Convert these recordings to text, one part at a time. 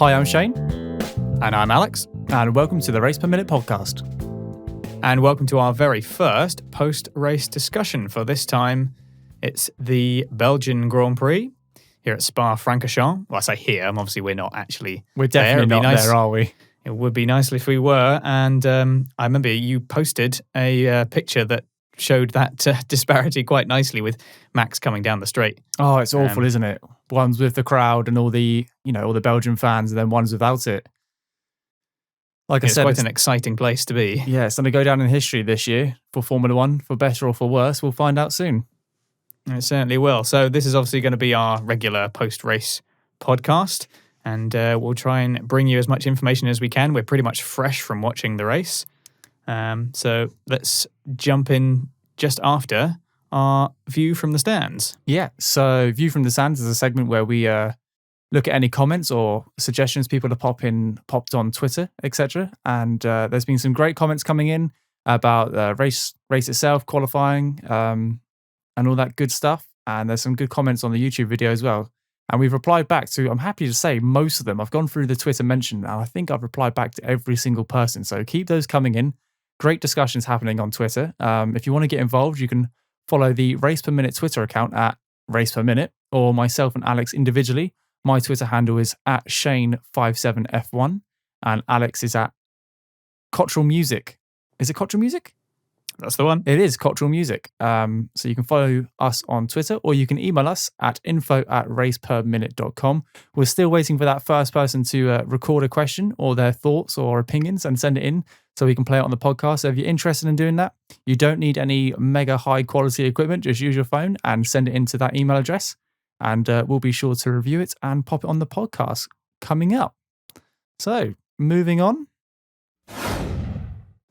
Hi, I'm Shane. And I'm Alex. And welcome to the Race Per Minute podcast. And welcome to our very first post-race discussion. For this time, it's the Belgian Grand Prix here at Spa-Francorchamps. Well, I say here, obviously we're not actually We're definitely there. not there, are we? It would be nice if we were. And I remember you posted a picture that showed that disparity quite nicely with Max coming down the straight. Oh, it's awful, isn't it? One's with the crowd and all the Belgian fans, and then one's without it. Like I said, it's quite an exciting place to be. Yeah, it's going to go down in history this year for Formula One, for better or for worse. We'll find out soon. It certainly will. So this is obviously going to be our regular post-race podcast, and we'll try and bring you as much information as we can. We're pretty much fresh from watching the race. So let's jump in just after our view from the stands. Yeah, so View from the Stands is a segment where we look at any comments or suggestions people have popped on Twitter, etc. And there's been some great comments coming in about the race itself, qualifying, and all that good stuff. And there's some good comments on the YouTube video as well. And we've replied back to, I'm happy to say, most of them. I've gone through the Twitter mention, and I think I've replied back to every single person. So keep those coming in. Great discussions happening on Twitter. If you want to get involved, you can follow the Race Per Minute Twitter account at Race Per Minute, or myself and Alex individually. My Twitter handle is at Shane57F1, and Alex is at Cottrell Music. Is it Cottrell Music? That's the one. It is Cottrell Music. So you can follow us on Twitter, or you can email us at info@raceperminute.com. We're still waiting for that first person to record a question or their thoughts or opinions and send it in so we can play it on the podcast. So if you're interested in doing that, you don't need any mega high quality equipment. Just use your phone and send it into that email address, and we'll be sure to review it and pop it on the podcast coming up. So moving on.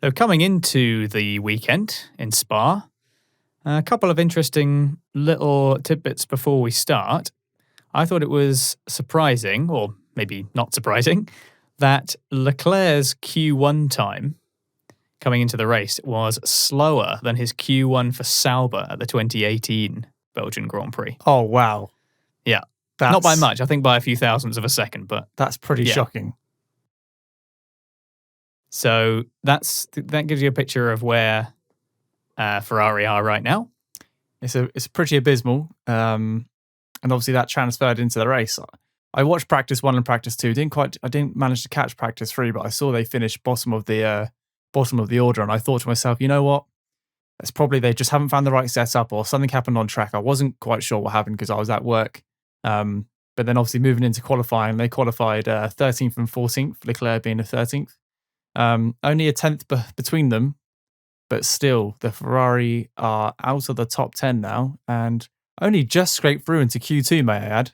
So coming into the weekend in Spa, a couple of interesting little tidbits before we start. I thought it was surprising, or maybe not surprising, that Leclerc's Q1 time coming into the race was slower than his Q1 for Sauber at the 2018 Belgian Grand Prix. Oh, wow. Yeah. Not by much. I think by a few thousandths of a second, but that's pretty shocking. So that gives you a picture of where Ferrari are right now. It's pretty abysmal, and obviously that transferred into the race. I watched practice 1 and practice 2. I didn't manage to catch practice 3, but I saw they finished bottom of the order, and I thought to myself, you know what? It's probably they just haven't found the right setup, or something happened on track. I wasn't quite sure what happened because I was at work. But then obviously moving into qualifying, they qualified 13th and 14th, Leclerc being the 13th. Only a 10th between them, but still the Ferrari are out of the top 10 now and only just scraped through into Q2, may I add.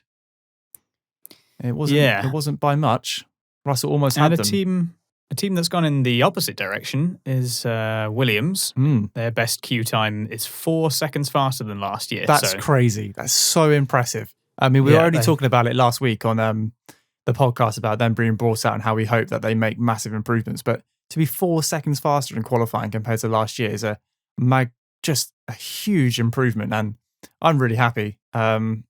It wasn't by much. Russell almost had them. A team that's gone in the opposite direction is Williams. Their best Q time is 4 seconds faster than last year. That's crazy. That's so impressive. I mean, we were already talking about it last week on the podcast about them being brought out and how we hope that they make massive improvements. But to be 4 seconds faster in qualifying compared to last year is just a huge improvement, and I'm really happy. And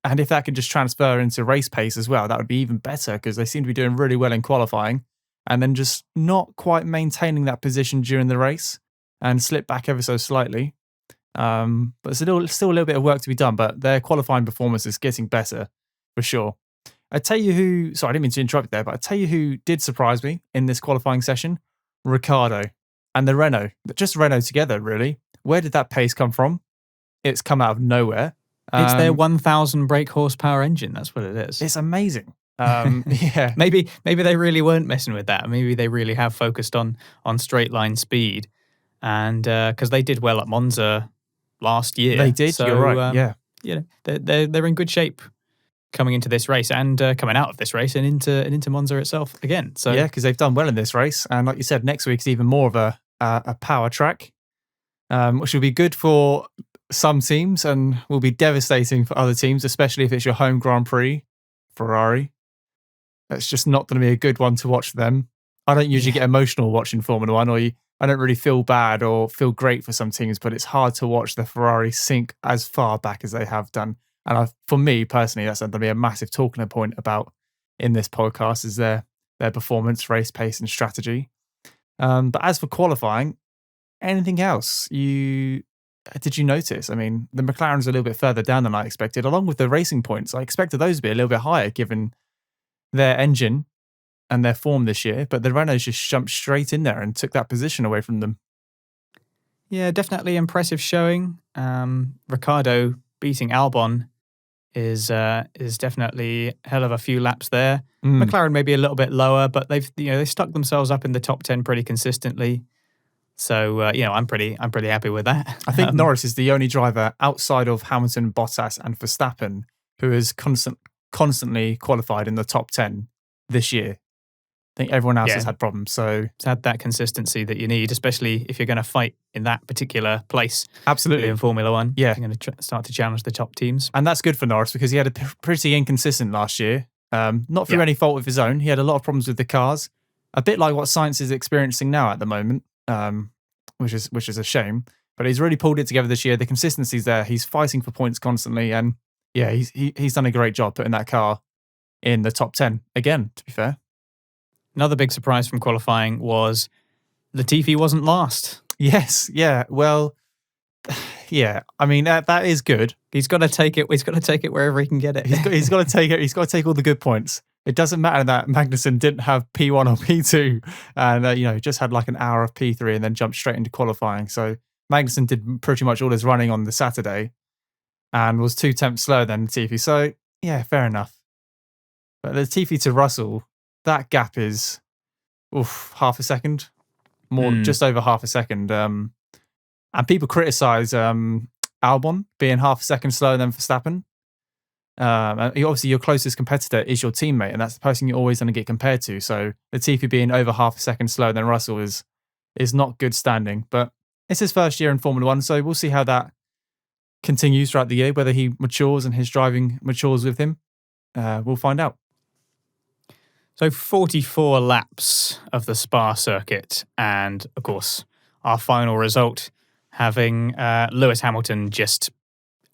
if that could just transfer into race pace as well, that would be even better, because they seem to be doing really well in qualifying and then just not quite maintaining that position during the race and slip back ever so slightly. But still a little bit of work to be done, but their qualifying performance is getting better for sure. I tell you who, sorry, I didn't mean to interrupt there, but I tell you who did surprise me in this qualifying session: Ricciardo and the Renault. Just Renault together, really. Where did that pace come from? It's come out of nowhere. It's their 1,000 brake horsepower engine. That's what it is. It's amazing. Yeah. Maybe they really weren't messing with that. Maybe they really have focused on straight line speed, and because they did well at Monza last year. They did. So, you're right. They're in good shape coming into this race and coming out of this race and into Monza itself again. So yeah, because they've done well in this race, and like you said, next week's even more of a power track, which will be good for some teams and will be devastating for other teams, especially if it's your home Grand Prix, Ferrari. It's just not going to be a good one to watch for them. I don't usually get emotional watching Formula One, I don't really feel bad or feel great for some teams, but it's hard to watch the Ferrari sink as far back as they have done. And for me personally, that's going to be a massive talking point about in this podcast is their performance, race pace, and strategy. But as for qualifying, anything else did you notice? I mean, the McLaren's a little bit further down than I expected, along with the racing points. I expected those to be a little bit higher given their engine and their form this year, but the Renaults just jumped straight in there and took that position away from them. Yeah, definitely impressive showing. Ricciardo beating Albon is definitely a hell of a few laps there. McLaren maybe a little bit lower, but they stuck themselves up in the top 10 pretty consistently. So I'm pretty happy with that. I think Norris is the only driver outside of Hamilton, Bottas, and Verstappen who has constantly qualified in the top 10 this year. I think everyone else has had problems. So it's had that consistency that you need, especially if you're going to fight in that particular place. Absolutely. In Formula One. Yeah. You're going to start to challenge the top teams. And that's good for Norris because he had a pretty inconsistent last year. Not through any fault of his own. He had a lot of problems with the cars. A bit like what Sainz is experiencing now at the moment, which is a shame. But he's really pulled it together this year. The consistency's there. He's fighting for points constantly. And yeah, he's done a great job putting that car in the top 10 again, to be fair. Another big surprise from qualifying was Latifi wasn't last. Yes, yeah. Well, yeah. I mean, that is good. He's got to take it. He's got to take it wherever he can get it. He's got to take it. He's got to take all the good points. It doesn't matter that Magnussen didn't have P1 or P2 and, just had like an hour of P3 and then jumped straight into qualifying. So Magnussen did pretty much all his running on the Saturday and was 2 tenths slower than Latifi. So, yeah, fair enough. But Latifi to Russell, that gap is half a second, just over half a second. And people criticise Albon being half a second slower than Verstappen. Obviously, your closest competitor is your teammate, and that's the person you're always going to get compared to. So Latifi being over half a second slower than Russell is not good standing. But it's his first year in Formula One, so we'll see how that continues throughout the year, whether he matures and his driving matures with him. We'll find out. So 44 laps of the Spa circuit, and of course, our final result having Lewis Hamilton just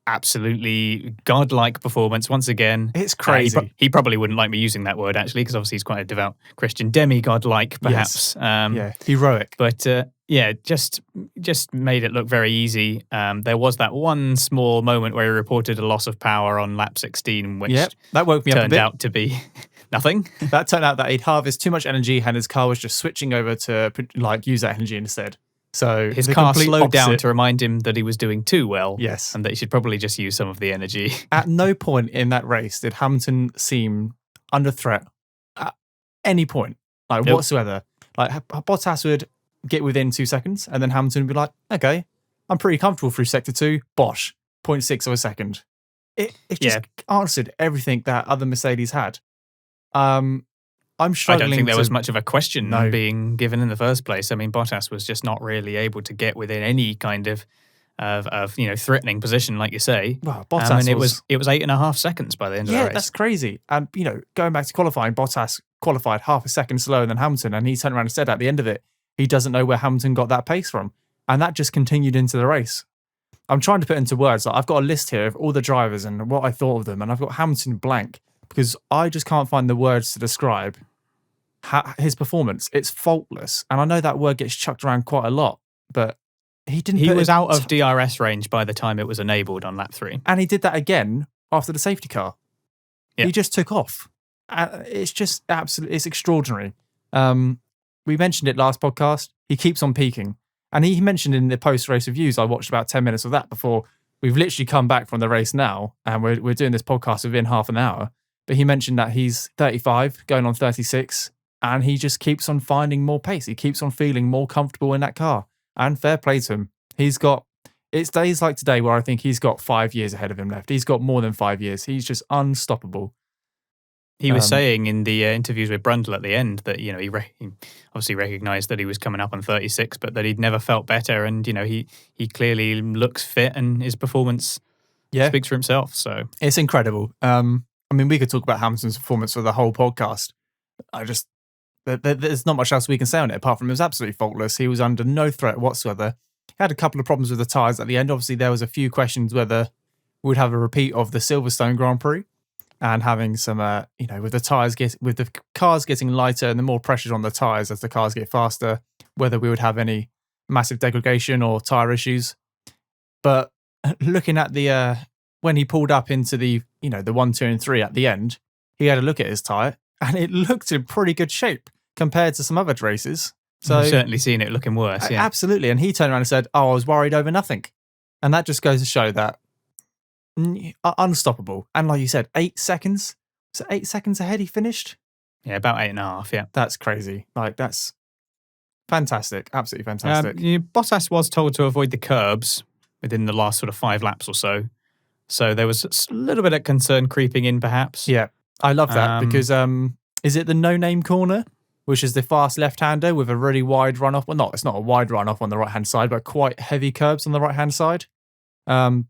absolutely godlike performance once again. It's crazy. He probably wouldn't like me using that word, actually, because obviously he's quite a devout Christian. Demigod-like, perhaps. Yes. Heroic. But just made it look very easy. There was that one small moment where he reported a loss of power on lap 16, which that woke me up a bit. Turned out to be nothing. That turned out that he'd harvested too much energy and his car was just switching over to use that energy instead. So his car slowed down to remind him that he was doing too well. Yes. And that he should probably just use some of the energy. At no point in that race did Hamilton seem under threat at any point, whatsoever. Like Bottas would get within 2 seconds and then Hamilton would be like, okay, I'm pretty comfortable through sector 2. Bosh, 0.6 of a second. It just answered everything that other Mercedes had. I'm struggling. I don't think there was much of a question being given in the first place. I mean, Bottas was just not really able to get within any kind of threatening position, like you say. Well, Bottas it was 8.5 seconds by the end of the race. Yeah, that's crazy. And going back to qualifying, Bottas qualified half a second slower than Hamilton, and he turned around and said at the end of it, he doesn't know where Hamilton got that pace from, and that just continued into the race. I'm trying to put into words. I've got a list here of all the drivers and what I thought of them, and I've got Hamilton blank because I just can't find the words to describe his performance. It's faultless, and I know that word gets chucked around quite a lot, but he didn't. He was out of DRS range by the time it was enabled on lap 3, and he did that again after the safety car. He just took off. It's just absolutely, it's extraordinary. We mentioned it last podcast. He keeps on peaking, and he mentioned in the post-race reviews. I watched about 10 minutes of that before we've literally come back from the race now, and we're doing this podcast within half an hour. But he mentioned that he's 35, going on 36. And he just keeps on finding more pace. He keeps on feeling more comfortable in that car. And fair play to him. It's days like today where I think he's got 5 years ahead of him left. He's got more than 5 years. He's just unstoppable. He was saying in the interviews with Brundle at the end that, he obviously recognised that he was coming up on 36, but that he'd never felt better. And, he clearly looks fit and his performance speaks for himself. So it's incredible. We could talk about Hamilton's performance for the whole podcast. There's not much else we can say on it apart from it was absolutely faultless. He was under no threat whatsoever. He had a couple of problems with the tyres at the end. Obviously, there was a few questions whether we'd have a repeat of the Silverstone Grand Prix. and having some, with the cars getting lighter and the more pressure on the tires as the cars get faster, whether we would have any massive degradation or tire issues. But looking at the when he pulled up into the 1, 2, and 3 at the end, he had a look at his tire and it looked in pretty good shape compared to some other races. So I've certainly seen it looking worse. Yeah, absolutely. And he turned around and said, "Oh, I was worried over nothing," and that just goes to show that unstoppable. And like you said, 8 seconds. Was it 8 seconds ahead? He finished. Yeah, about 8.5. Yeah, that's crazy. Like that's fantastic. Absolutely fantastic. Bottas was told to avoid the curbs within the last sort of 5 laps or so. So there was a little bit of concern creeping in, perhaps. Yeah, I love that because is it the no-name corner, which is the fast left-hander with a really wide runoff? Well, it's not a wide runoff on the right-hand side, but quite heavy curbs on the right-hand side. And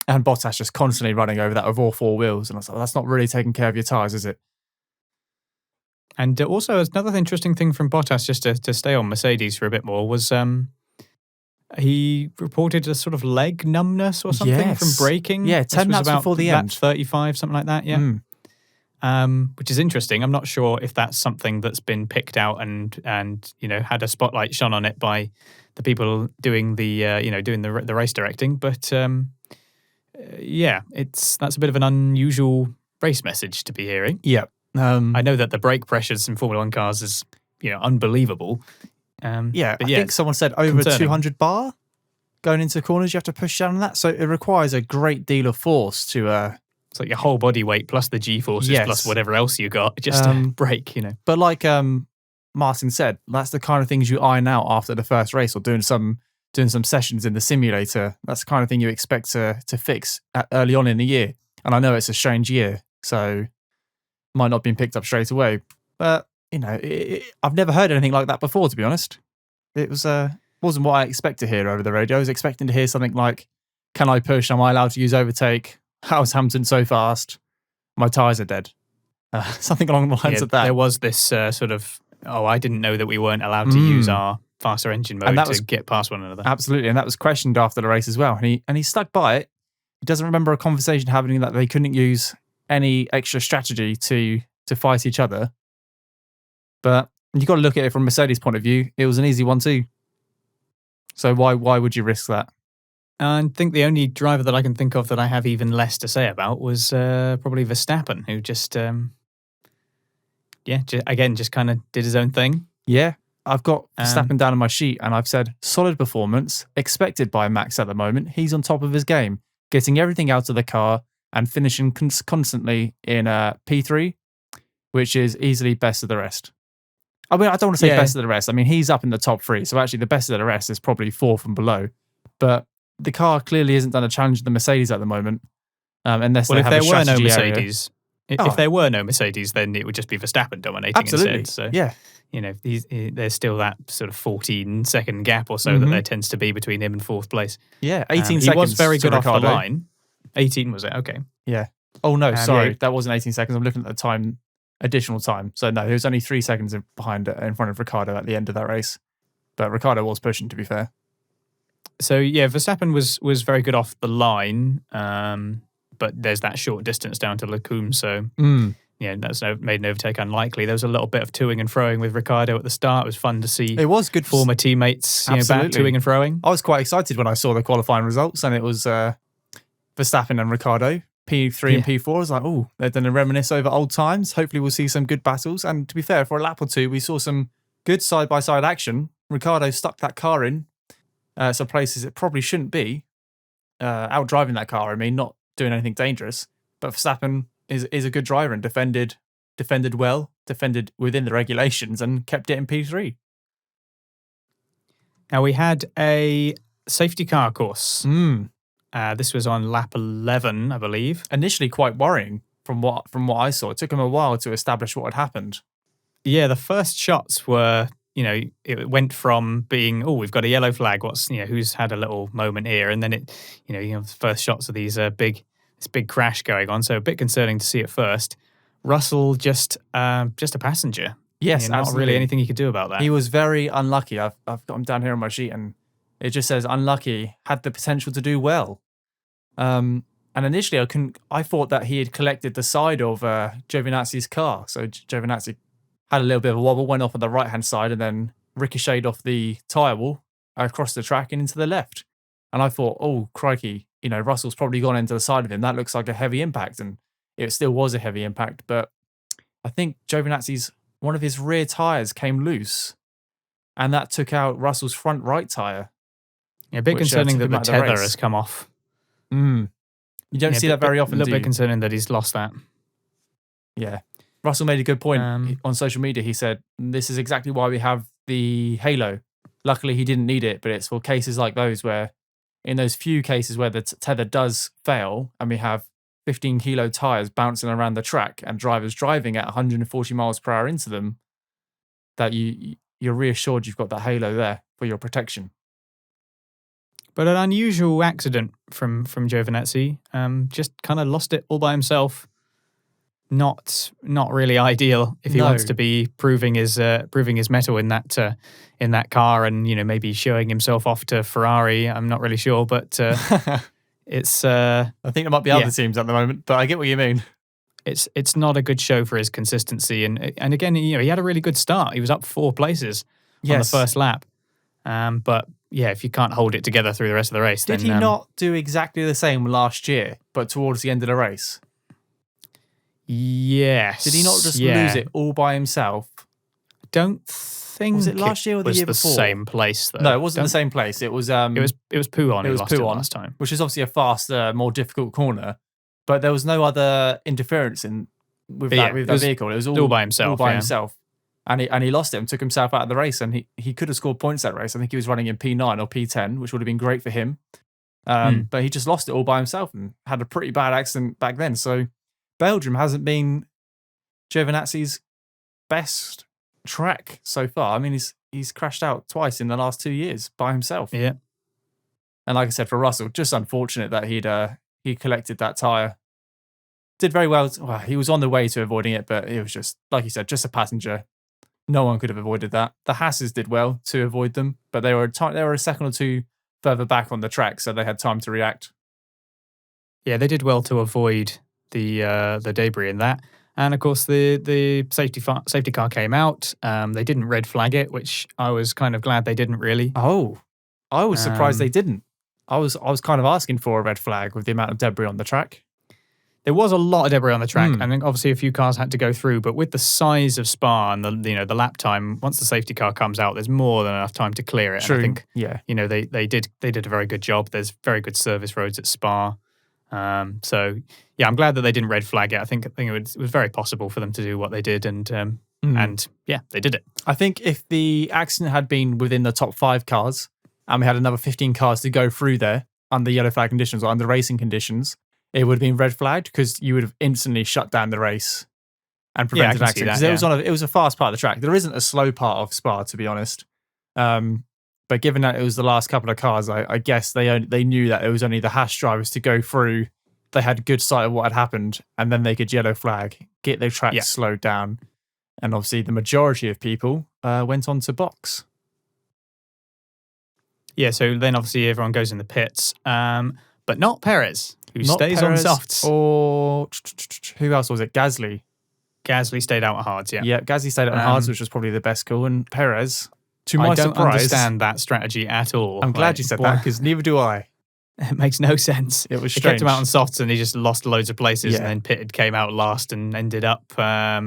Bottas just constantly running over that with all 4 wheels. And I was like, well, that's not really taking care of your tyres, is it? And also another interesting thing from Bottas, just to stay on Mercedes for a bit more, was he reported a sort of leg numbness or something from braking. Yeah, 10 laps before the end. 35, something like that, yeah. Which is interesting. I'm not sure if that's something that's been picked out and had a spotlight shone on it by the people doing the race directing. But that's a bit of an unusual race message to be hearing. Yeah. I know that the brake pressures in Formula 1 cars is unbelievable. I think someone said over 200 bar going into corners. You have to push down on that, so it requires a great deal of force to. It's like your whole body weight plus the G-forces plus whatever else you got just to brake. But like Martin said, that's the kind of things you iron out after the first race or doing some sessions in the simulator. That's the kind of thing you expect to fix early on in the year. And I know it's a strange year, so might not have been picked up straight away, but. I've never heard anything like that before, to be honest. It wasn't what I expected to hear over the radio. I was expecting to hear something like, "Can I push? Am I allowed to use overtake? How is Hamilton so fast? My tyres are dead." Something along the lines of that. There was this sort of, I didn't know that we weren't allowed to use our faster engine mode to get past one another. Absolutely, and that was questioned after the race as well. And he stuck by it. He doesn't remember a conversation happening that they couldn't use any extra strategy to fight each other. But you've got to look at it from Mercedes' point of view. It was an easy 1-2. So why would you risk that? I think the only driver that I can think of that I have even less to say about was probably Verstappen, who just kind of did his own thing. Yeah, I've got Verstappen down on my sheet, and I've said solid performance expected by Max at the moment. He's on top of his game, getting everything out of the car and finishing constantly in P3, which is easily best of the rest. I mean, I don't want to say best of the rest. I mean, he's up in the top 3. So actually the best of the rest is probably 4th and below. But the car clearly isn't done a challenge to the Mercedes at the moment. Unless they have a strategy area. If there were no Mercedes, then it would just be Verstappen dominating instead. So, there's still that sort of 14-second gap or so that there tends to be between him and 4th place. Yeah, 18 seconds. He was very good off the line. 18 was it? Okay. Yeah. Oh, no, sorry. That wasn't 18 seconds. I'm looking at the time. Additional time. So no, he was only 3 seconds in front of Ricciardo at the end of that race. But Ricciardo was pushing, to be fair. So yeah, Verstappen was very good off the line, but there's that short distance down to Lecombe, so that's made an overtake unlikely. There was a little bit of toing and froing with Ricciardo at the start. It was fun to see. It was good former teammates back toing and froing. I was quite excited when I saw the qualifying results, and it was Verstappen and Ricciardo. P3 and P4 is like, they're going to reminisce over old times. Hopefully we'll see some good battles. And to be fair, for a lap or two, we saw some good side-by-side action. Ricciardo stuck that car in some places it probably shouldn't be. Out driving that car, not doing anything dangerous. But Verstappen is a good driver and defended well, defended within the regulations and kept it in P3. Now we had a safety car course. This was on lap 11, I believe. Initially quite worrying from what I saw. It took him a while to establish what had happened. Yeah, the first shots were, it went from being, we've got a yellow flag, who's had a little moment here, and then the first shots of this big crash going on, so a bit concerning to see at first. Russell just a passenger. Yes, not really anything he could do about that. He was very unlucky. I've got him down here on my sheet, and it just says unlucky, had the potential to do well. And initially, I thought that he had collected the side of Giovinazzi's car. So Giovinazzi had a little bit of a wobble, went off on the right-hand side, and then ricocheted off the tyre wall across the track and into the left. And I thought, oh, crikey, Russell's probably gone into the side of him. That looks like a heavy impact. And it still was a heavy impact. But I think one of his rear tyres came loose. And that took out Russell's front right tyre. Yeah, a bit concerning that the tether has come off. You don't see that very often, A little bit concerning that he's lost that. Yeah. Russell made a good point on social media. He said, this is exactly why we have the halo. Luckily, he didn't need it, but it's for cases like those where, in those few cases where the tether does fail and we have 15-kilo tyres bouncing around the track and drivers driving at 140 miles per hour into them, that you're reassured you've got that halo there for your protection. But an unusual accident from Giovinazzi. Just kind of lost it all by himself. Not really ideal if he wants to be proving his mettle in that car and maybe showing himself off to Ferrari. I'm not really sure, but it's. I think there might be other teams at the moment, but I get what you mean. It's not a good show for his consistency, and again, he had a really good start. He was up 4 places on the first lap, but. Yeah, if you can't hold it together through the rest of the race, Did he not do exactly the same last year, but towards the end of the race? Yes. Did he not just lose it all by himself? I don't think was it last year or the year before? The same place though. No, it wasn't the same place. It was Pouhon. It was Pouhon last time, which is obviously a faster, more difficult corner. But there was no other interference with that vehicle. It was all by himself. All by himself. And he lost it and took himself out of the race. And he could have scored points that race. I think he was running in P9 or P10, which would have been great for him. But he just lost it all by himself and had a pretty bad accident back then. So Belgium hasn't been Giovinazzi's best track so far. I mean, he's crashed out twice in the last 2 years by himself. Yeah. And like I said, for Russell, just unfortunate that he collected that tyre. Did very well. Well, he was on the way to avoiding it, but it was just, like you said, just a passenger. No one could have avoided that. The Haas's did well to avoid them, but they were a second or two further back on the track, so they had time to react. Yeah, they did well to avoid the debris in that. And of course, the safety car came out. They didn't red flag it, which I was kind of glad they didn't really. Oh, I was surprised they didn't. I was kind of asking for a red flag with the amount of debris on the track. There was a lot of debris on the track, and then obviously a few cars had to go through. But with the size of Spa and the lap time, once the safety car comes out, there's more than enough time to clear it. True. And I think they did a very good job. There's very good service roads at Spa, so yeah, I'm glad that they didn't red flag it. I think it was very possible for them to do what they did, and yeah, they did it. I think if the accident had been within the top 5 cars, and we had another 15 cars to go through there under yellow flag conditions or under racing conditions, it would have been red flagged because you would have instantly shut down the race and prevented an accident. Because it was a fast part of the track. There isn't a slow part of Spa, to be honest. But given that it was the last couple of cars, I guess they knew that it was only the Haas drivers to go through. They had good sight of what had happened, and then they could yellow flag, get their tracks slowed down. And obviously the majority of people went on to box. Yeah, so then obviously everyone goes in the pits, but not Perez. Who stays on softs. Or who else was it? Gasly. Gasly stayed out at hards, yeah. Yeah, Gasly stayed out at hards, which was probably the best call. And Perez, to my surprise... I don't understand that strategy at all. I'm glad you said that, because neither do I. It makes no sense. It was strange. They kept him out on softs and he just lost loads of places and then pitted, came out last and ended up... where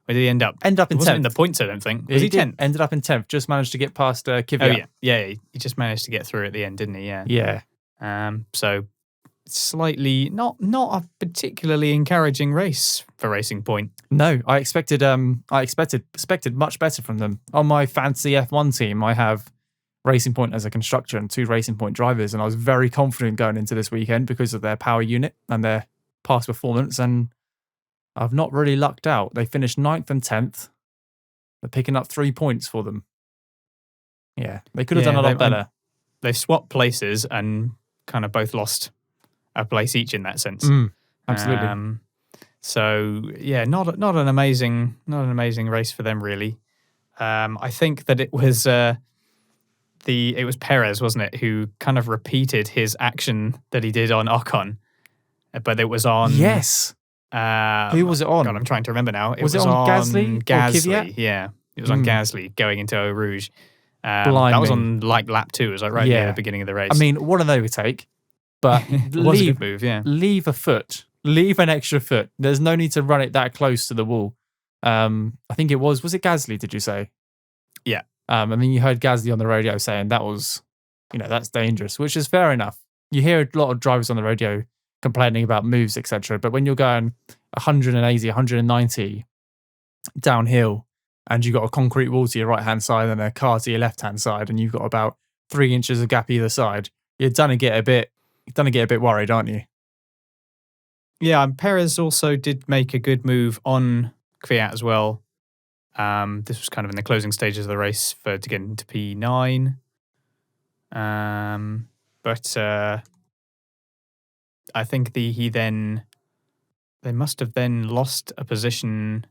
did he end up? End up in 10th. Wasn't in the points, I don't think. Was he 10th? Ended up in 10th. Just managed to get past Kvyat. Oh, yeah. Yeah, he just managed to get through at the end, didn't he? Yeah. Yeah. So... slightly not a particularly encouraging race for Racing Point. No, I expected much better from them. On my fantasy F1 team, I have Racing Point as a constructor and 2 Racing Point drivers, and I was very confident going into this weekend because of their power unit and their past performance, and I've not really lucked out. They finished 9th and 10th. They're picking up 3 points for them. Yeah, they could have done a lot better. They swapped places and kind of both lost a place each in that sense. Absolutely. So yeah, not an amazing race for them really. I think that it was Perez, wasn't it, who kind of repeated his action that he did on Ocon, but it was on. Yes. Who was it on? God, I'm trying to remember now. Was it on Gasly? Gasly, yeah. It was on Gasly going into Eau Rouge. That was on lap 2, was like right near the beginning of the race. I mean, what an overtake. But it was a good move, yeah. Leave a foot. Leave an extra foot. There's no need to run it that close to the wall. I think it was it Gasly, did you say? Yeah. And then you heard Gasly on the radio saying that was, that's dangerous, which is fair enough. You hear a lot of drivers on the radio complaining about moves, etc. But when you're going 180, 190 downhill and you've got a concrete wall to your right-hand side and a car to your left-hand side and you've got about 3 inches of gap either side, you're going to get a bit worried, aren't you? Yeah, and Perez also did make a good move on Kvyat as well. This was kind of in the closing stages of the race to get into P9. But I think they must have then lost a position.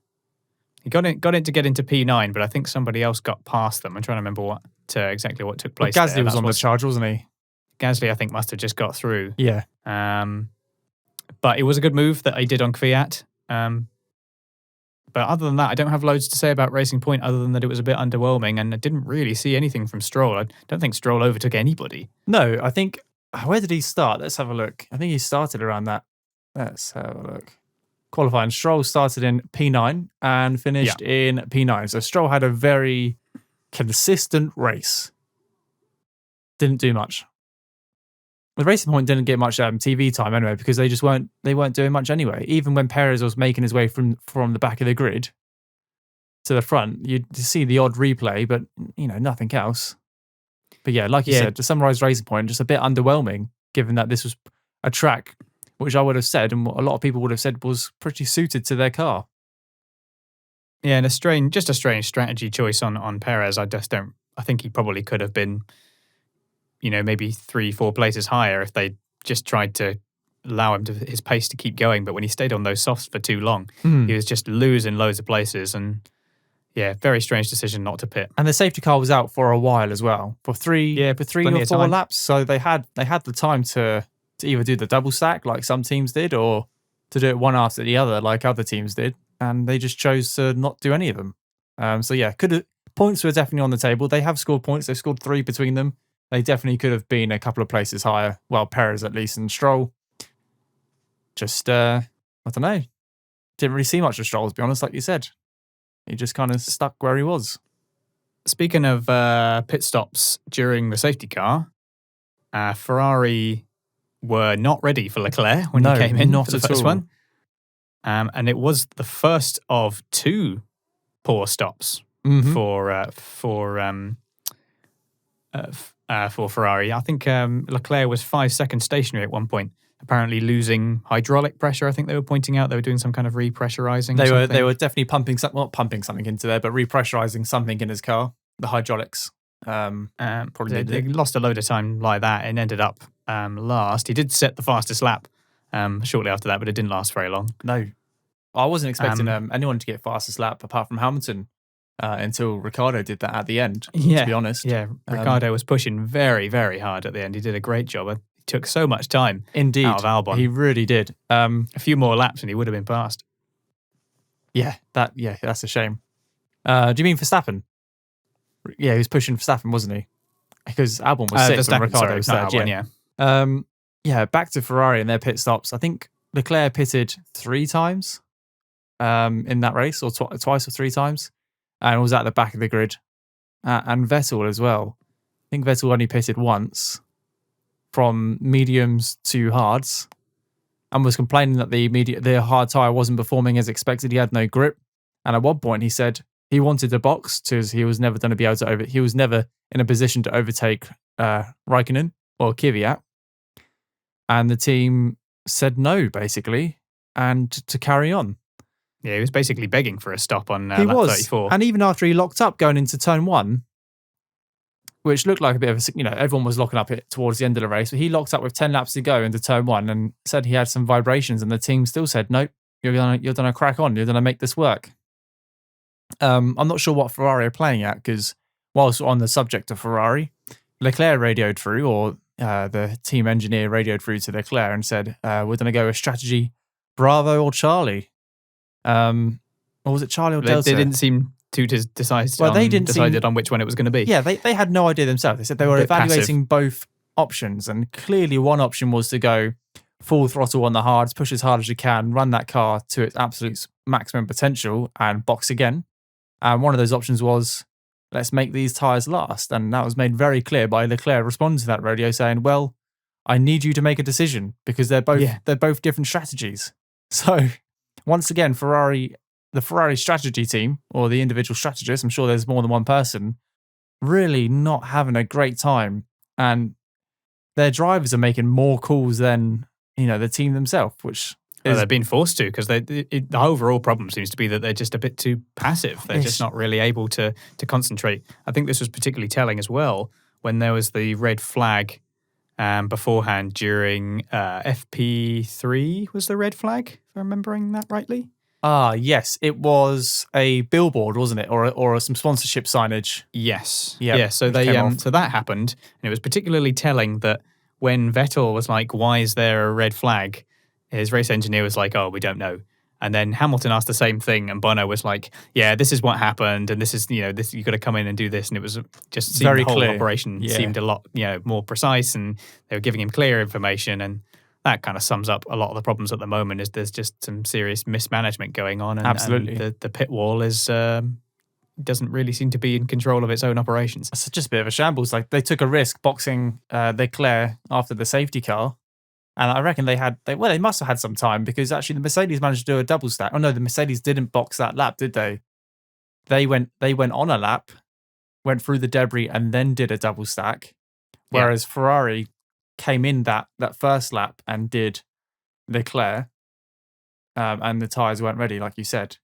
He got it to get into P9, but I think somebody else got past them. I'm trying to remember exactly what took place. Gasly was on the charge, wasn't he? Gasly, I think, must have just got through. Yeah. But it was a good move that he did on Kvyat. But other than that, I don't have loads to say about Racing Point other than that it was a bit underwhelming and I didn't really see anything from Stroll. I don't think Stroll overtook anybody. No, I think... Where did he start? Let's have a look. I think he started around that. Let's have a look. Qualifying. Stroll started in P9 and finished in P9. So Stroll had a very consistent race. Didn't do much. The Racing Point didn't get much TV time anyway because they weren't doing much anyway. Even when Perez was making his way from the back of the grid to the front, you'd see the odd replay, but nothing else. But yeah, like you said, to summarise Racing Point, just a bit underwhelming given that this was a track which I would have said, and a lot of people would have said, was pretty suited to their car. Yeah, and a strange strategy choice on Perez. I think he probably could have been, maybe 3-4 places higher if they just tried to allow him his pace to keep going. But when he stayed on those softs for too long, he was just losing loads of places. And yeah, very strange decision not to pit. And the safety car was out for a while as well, for three or 4 laps. So they had the time to either do the double stack like some teams did, or to do it one after the other like other teams did. And they just chose to not do any of them. So yeah, points were definitely on the table. They have scored points. They've scored 3 between them. They definitely could have been a couple of places higher. Well, Perez at least, and Stroll. Just, I don't know. Didn't really see much of Stroll, to be honest, like you said. He just kind of stuck where he was. Speaking of pit stops during the safety car, Ferrari were not ready for Leclerc when he came in for the first one. And it was the first of 2 poor stops for Ferrari. I think Leclerc was 5 seconds stationary at one point, apparently losing hydraulic pressure. I think they were pointing out they were doing some kind of repressurizing. They were definitely not pumping something into there, but repressurizing something in his car. The hydraulics. Probably they lost a load of time like that and ended up last. He did set the fastest lap shortly after that, but it didn't last very long. No, I wasn't expecting anyone to get fastest lap apart from Hamilton. Until Ricciardo did that at the end, to be honest. Yeah, Ricciardo was pushing very, very hard at the end. He did a great job. He took so much time out of Albon. He really did. A few more laps and he would have been passed. Yeah, that's a shame. Do you mean Verstappen? Yeah, he was pushing Verstappen, wasn't he? Because Albon was 6th and Ricciardo was 3rd. Yeah, back to Ferrari and their pit stops. I think Leclerc pitted 3 times in that race, or twice or 3 times. And was at the back of the grid. And Vettel as well. I think Vettel only pitted once from mediums to hards and was complaining that the hard tyre wasn't performing as expected. He had no grip. And at one point he said he wanted to box because he was never going to be able to he was never in a position to overtake Raikkonen or Kvyat. And the team said no, basically, and to carry on. Yeah, he was basically begging for a stop on lap 34. And even after he locked up going into turn 1, which looked like a bit of a, everyone was locking up towards the end of the race, but he locked up with 10 laps to go into turn 1 and said he had some vibrations, and the team still said, nope, you're gonna crack on, you're gonna make this work. I'm not sure what Ferrari are playing at, because whilst on the subject of Ferrari, Leclerc radioed through, or the team engineer radioed through to Leclerc and said, "We're going to go with strategy Bravo or Charlie." Or was it Charlie or Delta? They didn't seem to decided on which one it was going to be. Yeah, they had no idea themselves. They said they were evaluating both options, and clearly one option was to go full throttle on the hards, push as hard as you can, run that car to its absolute maximum potential and box again. And one of those options was, let's make these tyres last. And that was made very clear by Leclerc responding to that radio saying, well, I need you to make a decision because they're both different strategies. So once again, the Ferrari strategy team or the individual strategist, I'm sure there's more than one person, really not having a great time. And their drivers are making more calls than, the team themselves, which they're being forced to, because the overall problem seems to be that they're just a bit too passive. They're just not really able to concentrate. I think this was particularly telling as well when there was the red flag beforehand during FP3 was the red flag, if I'm remembering that rightly. Yes, it was a billboard, wasn't it, or some sponsorship signage? Yes, yeah. So so that happened, and it was particularly telling that when Vettel was like, "Why is there a red flag?" His race engineer was like, "Oh, we don't know." And then Hamilton asked the same thing, and Bono was like, "Yeah, this is what happened, and this is this you got to come in and do this." And it was just very the whole clear. Operation seemed a lot more precise, and they were giving him clear information, and that kind of sums up a lot of the problems at the moment. Is there's just some serious mismanagement going on, and, absolutely, and the pit wall is doesn't really seem to be in control of its own operations. It's just a bit of a shambles. Like they took a risk boxing Leclerc after the safety car. And I reckon they must have had some time because actually the Mercedes managed to do a double stack. Oh no, the Mercedes didn't box that lap, did they? They went on a lap, went through the debris and then did a double stack. Whereas Ferrari came in that first lap and did Leclerc, and the tyres weren't ready, like you said.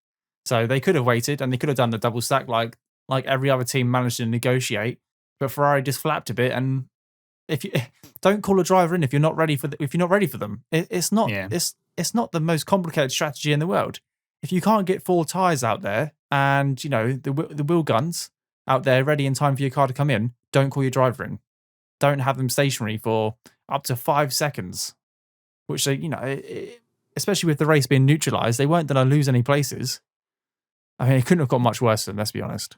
So they could have waited and they could have done the double stack like every other team managed to negotiate. But Ferrari just flapped a bit, and if you don't call a driver in if you're not ready for them, it's not the most complicated strategy in the world. If you can't get 4 tyres out there and the wheel guns out there ready in time for your car to come in, don't call your driver in. Don't have them stationary for up to 5 seconds, which they especially with the race being neutralised, they weren't going to lose any places. I mean, it couldn't have got much worse than, let's be honest.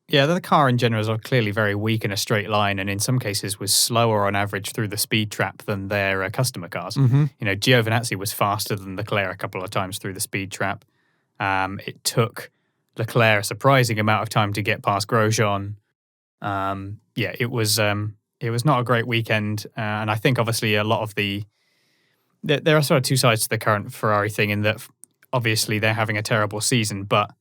Yeah, the car in general is clearly very weak in a straight line, and in some cases was slower on average through the speed trap than their customer cars. Mm-hmm. Giovinazzi was faster than Leclerc a couple of times through the speed trap. It took Leclerc a surprising amount of time to get past Grosjean. It was not a great weekend, and I think obviously a lot of there are sort of two sides to the current Ferrari thing in that obviously they're having a terrible season, but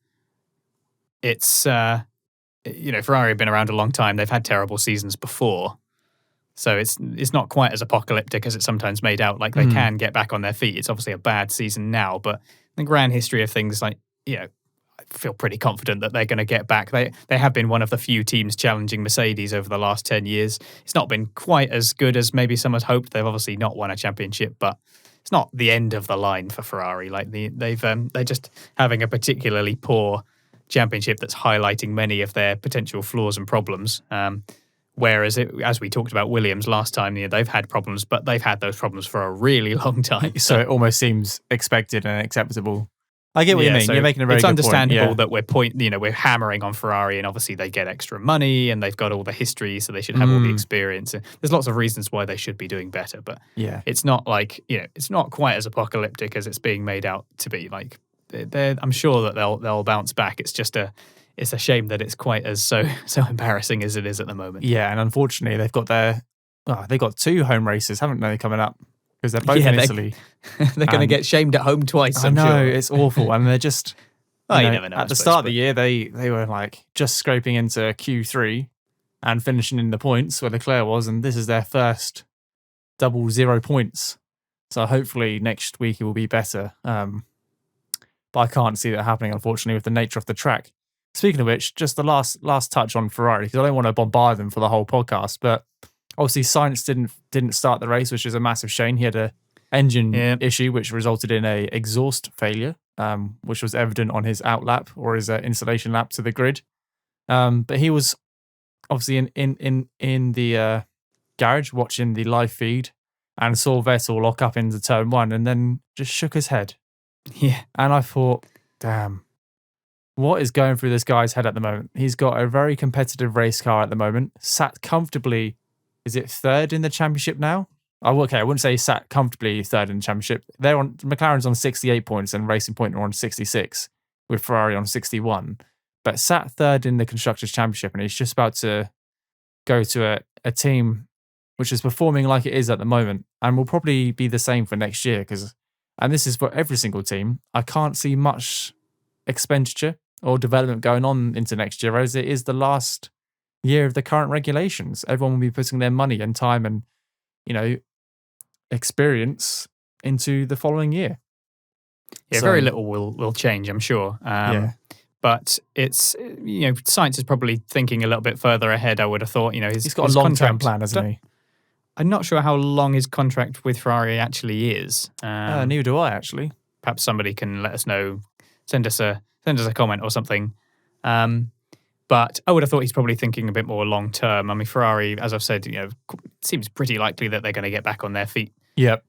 it's Ferrari have been around a long time. They've had terrible seasons before. So it's not quite as apocalyptic as it's sometimes made out. Like they can get back on their feet. It's obviously a bad season now, but in the grand history of things, I feel pretty confident that they're going to get back. They have been one of the few teams challenging Mercedes over the last 10 years. It's not been quite as good as maybe some had hoped. They've obviously not won a championship, but it's not the end of the line for Ferrari. Like they're just having a particularly poor championship that's highlighting many of their potential flaws and problems. Whereas, as we talked about Williams last time, they've had problems, but they've had those problems for a really long time. So it almost seems expected and acceptable. I get what you mean. So you're making a very good point. It's understandable that we're hammering on Ferrari, and obviously they get extra money and they've got all the history, so they should have all the experience. And there's lots of reasons why they should be doing better, but it's not like it's not quite as apocalyptic as it's being made out to be. Like I'm sure that they'll bounce back. It's just it's a shame that it's quite as so embarrassing as it is at the moment. Yeah, and unfortunately they've got 2 home races, haven't they, coming up? Because they're both in Italy. They're going to get shamed at home twice. I know, it's awful. And they're just you never know. At the start of the year, they were like just scraping into Q3 and finishing in the points where Leclerc was, and this is their first double 0 points. So hopefully next week it will be better. But I can't see that happening, unfortunately, with the nature of the track. Speaking of which, just the last touch on Ferrari, because I don't want to bombard them for the whole podcast, but obviously Sainz didn't start the race, which is a massive shame. He had a engine issue, which resulted in a exhaust failure, which was evident on his out lap or his installation lap to the grid. But he was obviously in the garage watching the live feed and saw Vettel lock up into turn 1 and then just shook his head. Yeah. And I thought, damn, what is going through this guy's head at the moment? He's got a very competitive race car at the moment, sat comfortably, is it third in the championship now? Oh, okay, I wouldn't say sat comfortably third in the championship. McLaren's on 68 points and Racing Point are on 66, with Ferrari on 61. But sat third in the Constructors' Championship, and he's just about to go to a team which is performing like it is at the moment and will probably be the same for next year. And this is for every single team. I can't see much expenditure or development going on into next year, as it is the last year of the current regulations. Everyone will be putting their money and time and, experience into the following year. Yeah, very little will change, I'm sure. But it's, science is probably thinking a little bit further ahead, I would have thought. He's got a long-term plan, hasn't he? I'm not sure how long his contract with Ferrari actually is. Neither do I, actually. Perhaps somebody can let us know, send us a comment or something. But I would have thought he's probably thinking a bit more long-term. I mean, Ferrari, as I've said, it seems pretty likely that they're going to get back on their feet. Yep.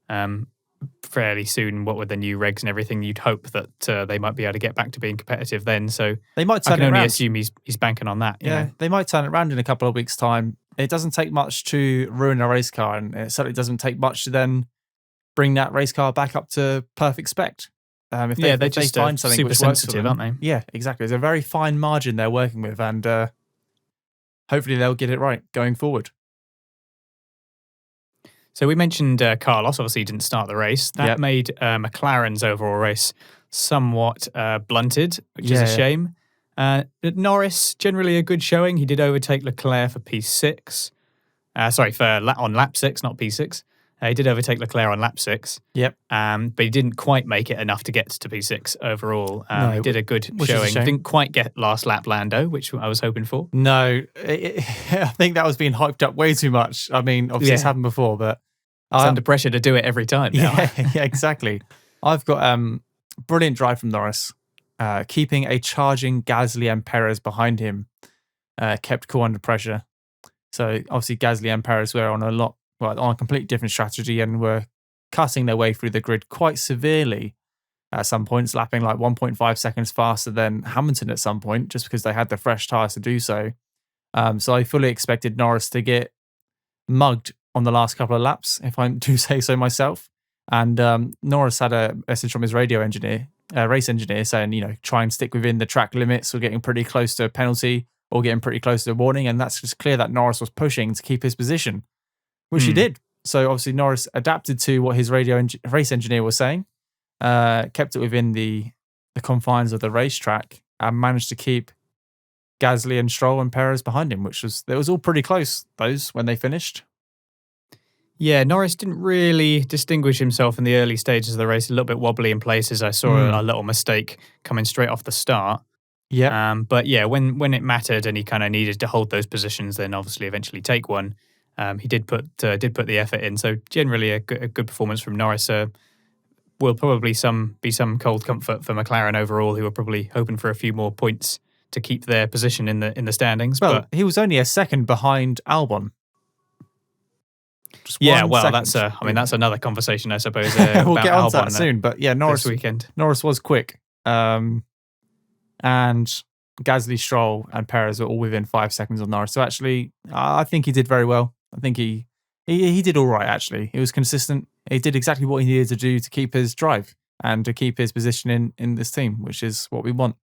Fairly soon. What with the new regs and everything, you'd hope that they might be able to get back to being competitive then. So they might turn I can it only around. assume he's banking on that. Yeah, they might turn it around in a couple of weeks' time. It doesn't take much to ruin a race car, and it certainly doesn't take much to then bring that race car back up to perfect spec. If they find something super which sensitive, works for them, aren't they? Yeah, exactly. There's a very fine margin they're working with, and hopefully they'll get it right going forward. So we mentioned Carlos, obviously he didn't start the race. That made McLaren's overall race somewhat blunted, which is a shame. Norris, generally a good showing. He did overtake Leclerc for P6. On lap 6, not P6. He did overtake Leclerc on lap 6. Yep. But he didn't quite make it enough to get to P6 overall. No, he did a good showing. Didn't quite get last lap Lando, which I was hoping for. No, I think that was being hyped up way too much. I mean, obviously it's happened before, but it's under pressure to do it every time now. Yeah, exactly. I've got brilliant drive from Norris, keeping a charging Gasly and Perez behind him, kept cool under pressure. So obviously Gasly and Perez were on a completely different strategy and were cutting their way through the grid quite severely at some points, lapping like 1.5 seconds faster than Hamilton at some point, just because they had the fresh tyres to do so. So I fully expected Norris to get mugged on the last couple of laps, if I do say so myself. And Norris had a message from his race engineer saying, try and stick within the track limits. We're getting pretty close to a penalty or getting pretty close to a warning. And that's just clear that Norris was pushing to keep his position, which he did. So obviously Norris adapted to what his race engineer was saying, kept it within the confines of the racetrack and managed to keep Gasly and Stroll and Perez behind him, it was all pretty close, when they finished. Yeah, Norris didn't really distinguish himself in the early stages of the race. A little bit wobbly in places. I saw a little mistake coming straight off the start. Yeah. But yeah, when it mattered and he kind of needed to hold those positions, then obviously eventually take one. He did put the effort in. So generally a good performance from Norris. Will probably be some cold comfort for McLaren overall, who are probably hoping for a few more points to keep their position in the standings. Well, but he was only a second behind Albon. That's another conversation, I suppose. We'll about get on to Albon that soon. But yeah, Norris was quick. And Gasly, Stroll, and Perez were all within 5 seconds of Norris. So actually, I think he did very well. I think he did all right, actually. He was consistent. He did exactly what he needed to do to keep his drive and to keep his position in this team, which is what we want.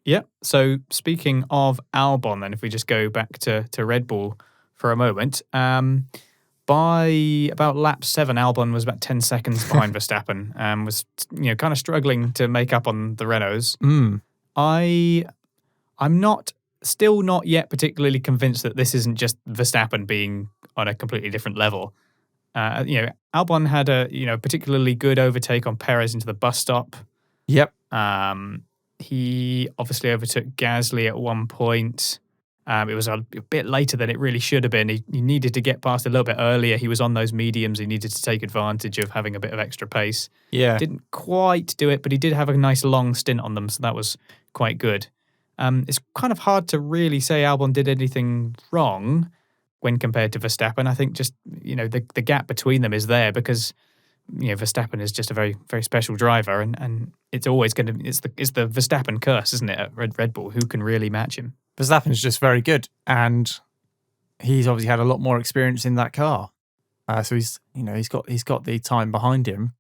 Yeah. So speaking of Albon, then if we just go back to Red Bull for a moment, by about lap 7, Albon was about 10 seconds behind Verstappen and was kind of struggling to make up on the Renaults. I'm still not yet particularly convinced that this isn't just Verstappen being on a completely different level. Albon had a particularly good overtake on Perez into the bus stop. Yep. He obviously overtook Gasly at one point. It was a bit later than it really should have been. He needed to get past a little bit earlier. He was on those mediums. He needed to take advantage of having a bit of extra pace. Yeah. Didn't quite do it, but he did have a nice long stint on them, so that was quite good. It's kind of hard to really say Albon did anything wrong, when compared to Verstappen. I think just, the gap between them is there because, Verstappen is just a very, very special driver, and it's always going to, it's the Verstappen curse, isn't it, at Red Bull? Who can really match him? Verstappen's just very good, and he's obviously had a lot more experience in that car. So he's got the time behind him.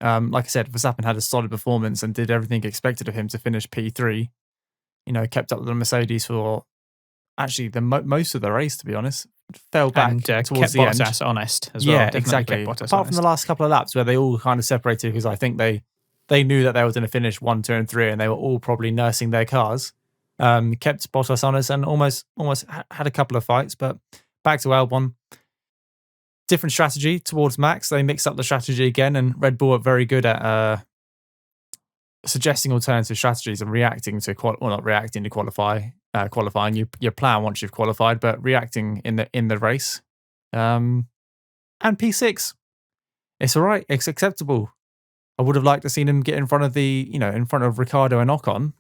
Like I said, Verstappen had a solid performance and did everything expected of him to finish P3. Kept up with the Mercedes for actually the most of the race, to be honest. Fell back and towards kept the end. Bottas honest as well. Yeah, Definitely exactly. kept Bottas Apart from the last couple of laps where they all kind of separated because I think they knew that they were going to finish 1, 2, and 3, and they were all probably nursing their cars. Kept Bottas honest and almost had a couple of fights, but back to Albon. Different strategy towards Max. They mixed up the strategy again, and Red Bull are very good at suggesting alternative strategies and reacting to not reacting to qualifying your plan once you've qualified, but reacting in the race. And P6, it's all right. It's acceptable. I would have liked to seen him get in front of in front of Ricciardo and Ocon.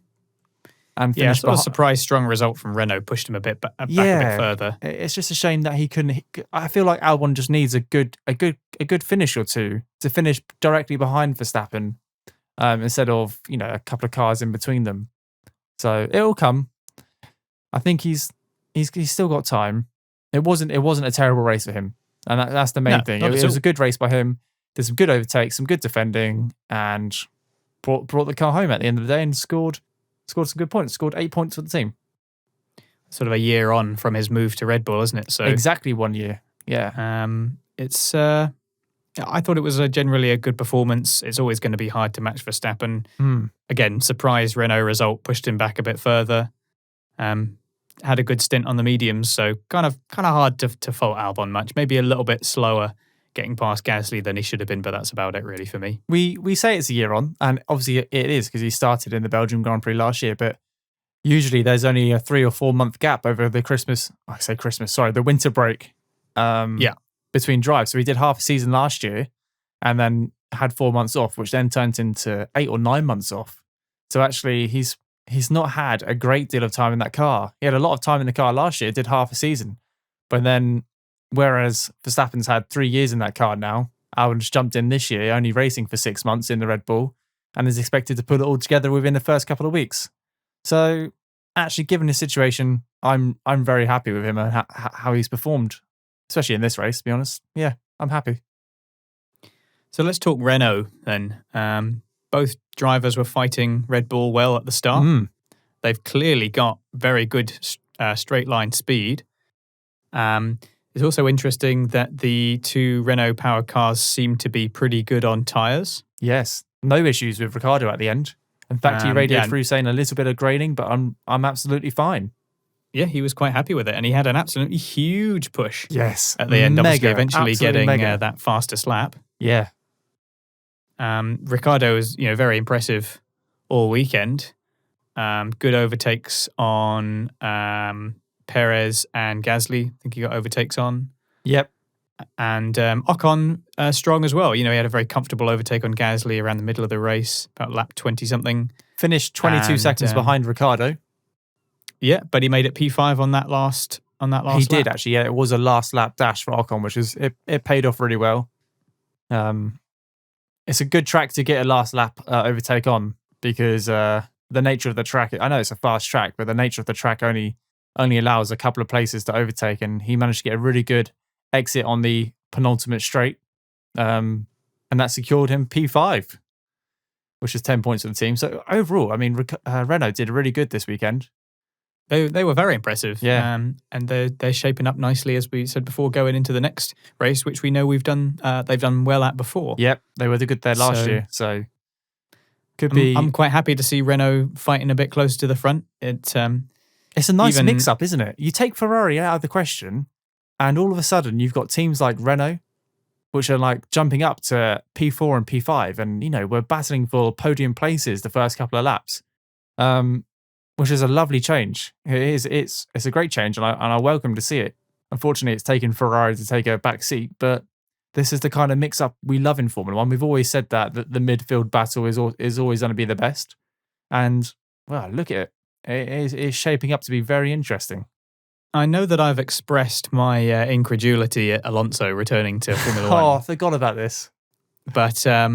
And finish a surprise strong result from Renault pushed him a bit back a bit further. It's just a shame that he couldn't. I feel like Albon just needs a good finish or two to finish directly behind Verstappen, instead of a couple of cars in between them. So it'll come. I think he's still got time. It wasn't a terrible race for him, and that's the main thing. It was a good race by him. Did some good overtakes, some good defending, and brought the car home at the end of the day and scored some good points. Scored 8 points for the team. Sort of a year on from his move to Red Bull, isn't it? So exactly 1 year. Yeah. It's. I thought it was generally a good performance. It's always going to be hard to match Verstappen. Again, surprise Renault result pushed him back a bit further. Had a good stint on the mediums, so kind of hard to fault Albon much. Maybe a little bit slower getting past Gasly than he should have been, but that's about it really for me. We say it's a year on, and obviously it is because he started in the Belgium Grand Prix last year, but usually there's only a 3 or 4 month gap over the winter break between drives. So he did half a season last year and then had 4 months off, which then turned into 8 or 9 months off. So actually he's not had a great deal of time in that car. He had a lot of time in the car last year, did half a season, but then whereas Verstappen's had 3 years in that car now, Albon's jumped in this year, only racing for 6 months in the Red Bull, and is expected to put it all together within the first couple of weeks. So, actually, given his situation, I'm very happy with him and how he's performed, especially in this race. To be honest, yeah, I'm happy. So let's talk Renault then. Both drivers were fighting Red Bull well at the start. They've clearly got very good straight line speed. It's also interesting that the two Renault power cars seem to be pretty good on tyres. Yes, no issues with Ricciardo at the end. In fact, he radioed through saying a little bit of grading, but I'm absolutely fine. Yeah, he was quite happy with it, and he had an absolutely huge push. Yes, at the end, obviously, eventually getting that fastest lap. Yeah. Ricciardo was, very impressive all weekend. Good overtakes on Perez and Gasly. I think he got overtakes on. Yep. And Ocon strong as well. He had a very comfortable overtake on Gasly around the middle of the race, about lap 20-something. Finished 22 seconds behind Ricciardo. Yeah, but he made it P5 on that last lap. He did, actually. Yeah, it was a last lap dash for Ocon, which is it paid off really well. It's a good track to get a last lap overtake on because the nature of the track, I know it's a fast track, but the nature of the track only allows a couple of places to overtake, and he managed to get a really good exit on the penultimate straight, and that secured him P5, which is 10 points for the team. So overall, I mean, Renault did really good this weekend. They were very impressive, yeah, and they're shaping up nicely, as we said before, going into the next race, which we know they've done well at before. Yep, they were good there last year, so could be. I'm quite happy to see Renault fighting a bit closer to the front. It's a nice mix-up, isn't it? You take Ferrari out of the question, and all of a sudden you've got teams like Renault, which are like jumping up to P4 and P5, and we're battling for podium places the first couple of laps. Which is a lovely change. It is. It's a great change, and I welcome to see it. Unfortunately, it's taken Ferrari to take a back seat, but this is the kind of mix-up we love in Formula One. We've always said that the midfield battle is always going to be the best, and well, look at it. It is shaping up to be very interesting. I know that I've expressed my incredulity at Alonso returning to Formula One. Oh, I forgot about this. But I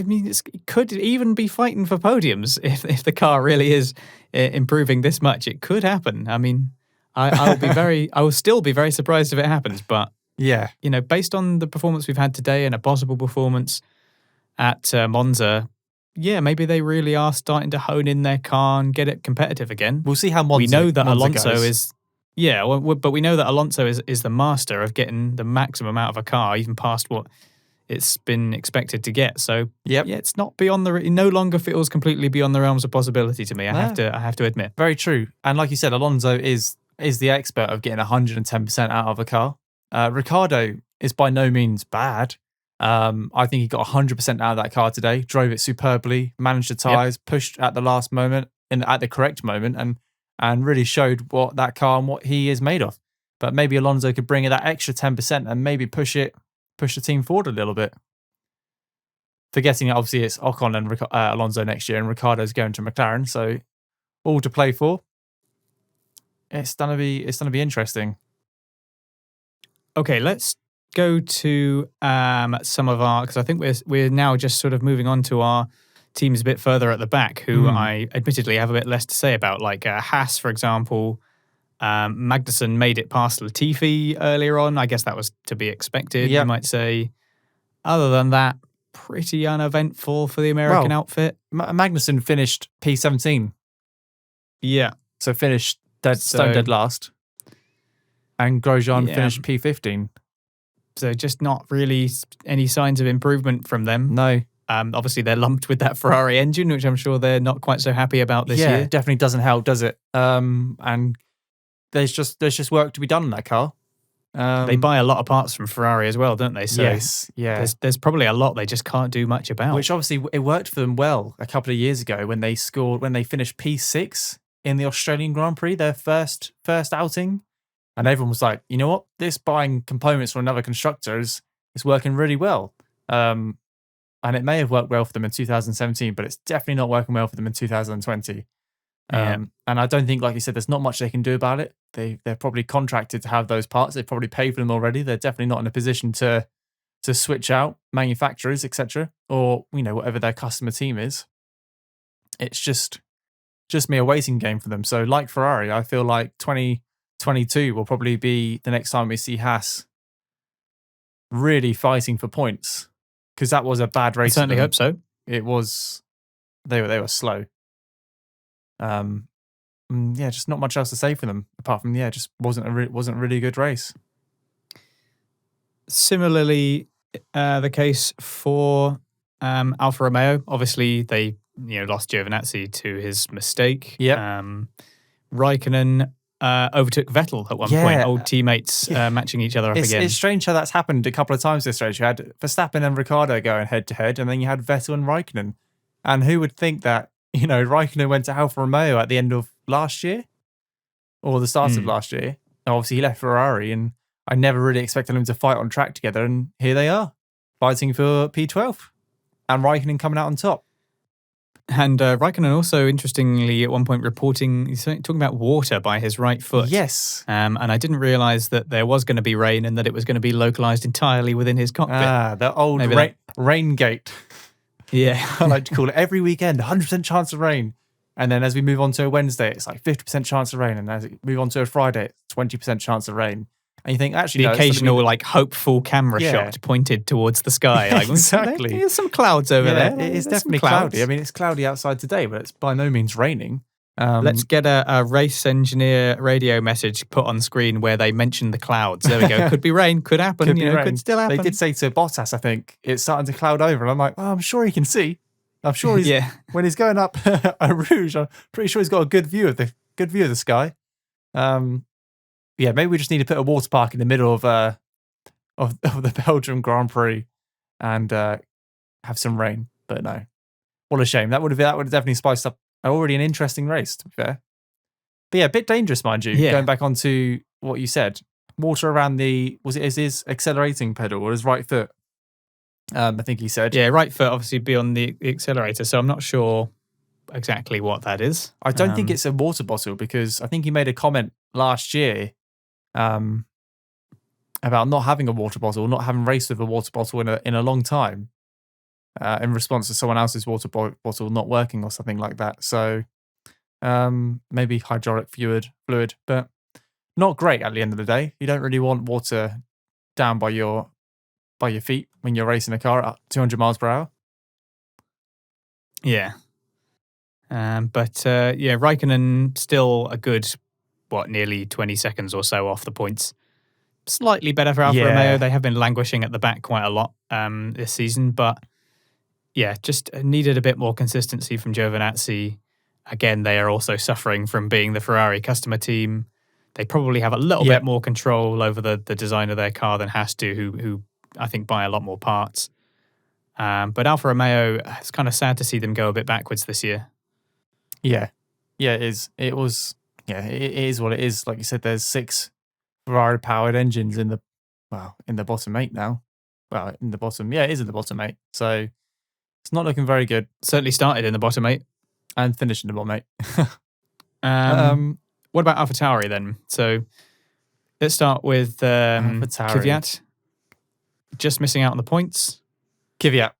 mean, it could even be fighting for podiums if the car really is improving this much. It could happen. I mean, I will still be very surprised if it happens. But yeah, based on the performance we've had today and a possible performance at Monza, yeah, maybe they really are starting to hone in their car and get it competitive again. We'll see how Monza. We know that Monza Alonso goes. is. Yeah, but we know that Alonso is the master of getting the maximum out of a car, even past what it's been expected to get. So yeah, it's not beyond it no longer feels completely beyond the realms of possibility to me. I have to admit. Very true. And like you said, Alonso is the expert of getting 110% out of a car. Ricciardo is by no means bad. I think he got 100% out of that car today, drove it superbly, managed the tyres, pushed at the last moment, at the correct moment, and really showed what that car and what he is made of. But maybe Alonso could bring in that extra 10% and maybe push the team forward a little bit. Forgetting that obviously it's Ocon and Alonso next year, and Ricciardo's going to McLaren, so all to play for. It's gonna be interesting. Okay, let's go to some of our, because I think we're now just sort of moving on to our teams a bit further at the back, who I admittedly have a bit less to say about, like Haas, for example. Magnussen made it past Latifi earlier on. I guess that was to be expected, you might say. Other than that, pretty uneventful for the American outfit. Magnussen finished P17. Yeah. So finished stone dead last. And Grosjean finished P15. So just not really any signs of improvement from them. No. Obviously, they're lumped with that Ferrari engine, which I'm sure they're not quite so happy about this year. Yeah, definitely doesn't help, does it? And there's just work to be done in that car. They buy a lot of parts from Ferrari as well, don't they? So yes, yeah. There's probably a lot they just can't do much about. Which obviously it worked for them well a couple of years ago when they finished P6 in the Australian Grand Prix, their first outing, and everyone was like, you know what, this buying components from another constructor is working really well. And it may have worked well for them in 2017, but it's definitely not working well for them in 2020. And I don't think, like you said, there's not much they can do about it. They're probably contracted to have those parts. They've probably paid for them already. They're definitely not in a position to switch out manufacturers, etc., or whatever their customer team is. It's just me a waiting game for them. So, like Ferrari, I feel like 2022 will probably be the next time we see Haas really fighting for points, because that was a bad race. I certainly hope so. It was. They were slow. Just not much else to say for them apart from just wasn't a really good race. Similarly, the case for Alfa Romeo. Obviously, they lost Giovinazzi to his mistake. Yeah. Raikkonen overtook Vettel at one point. Old teammates matching each other up again. It's strange how that's happened a couple of times this race. You had Verstappen and Ricciardo going head to head, and then you had Vettel and Raikkonen. And who would think that Raikkonen went to Alfa Romeo at the end of last year or the start of last year? Obviously, he left Ferrari, and I never really expected them to fight on track together. And here they are, fighting for P12, and Raikkonen coming out on top. And Raikkonen also, interestingly, at one point he's talking about water by his right foot. Yes. And I didn't realise that there was going to be rain and that it was going to be localised entirely within his cockpit. The old rain gate. Yeah. I like to call it every weekend, 100% chance of rain. And then as we move on to a Wednesday, it's like 50% chance of rain. And as we move on to a Friday, it's 20% chance of rain. And you think, actually, the occasional hopeful camera shot pointed towards the sky. Like, exactly. There's some clouds over there. It's definitely cloudy. I mean, it's cloudy outside today, but it's by no means raining. Let's get a race engineer radio message put on screen where they mention the clouds. There we go. Could be rain, could happen, could still happen. They did say to Bottas, I think, it's starting to cloud over. And I'm like, I'm sure he can see. I'm sure he's when he's going up a Rouge, I'm pretty sure he's got a good view of the sky. Maybe we just need to put a water park in the middle of the Belgium Grand Prix and have some rain. But no, what a shame. That would have definitely spiced up already an interesting race, to be fair. But a bit dangerous, mind you. Yeah. Going back onto what you said, water around his accelerating pedal or his right foot. I think he said. Yeah, right foot obviously be on the accelerator. So I'm not sure exactly what that is. I don't think it's a water bottle, because I think he made a comment last year about not having a water bottle, not having raced with a water bottle in a long time, in response to someone else's water bottle not working or something like that. So maybe hydraulic fluid, but not great at the end of the day. You don't really want water down by your feet when you're racing a car at 200 miles per hour. Yeah. But Raikkonen still a good, nearly 20 seconds or so off the points. Slightly better for Alfa Romeo. They have been languishing at the back quite a lot this season, but yeah, just needed a bit more consistency from Giovinazzi. Again, they are also suffering from being the Ferrari customer team. They probably have a little bit more control over the design of their car than Haas do, who I think buy a lot more parts. But Alfa Romeo, it's kind of sad to see them go a bit backwards this year. Yeah, it is. It is what it is. Like you said, there's 6 Ferrari-powered engines in the bottom 8 now. Well, in the bottom, it is in the bottom 8. So it's not looking very good. Certainly started in the bottom 8 and finished in the bottom 8. What about AlphaTauri then? So let's start with Kvyat. Just missing out on the points. Kvyat.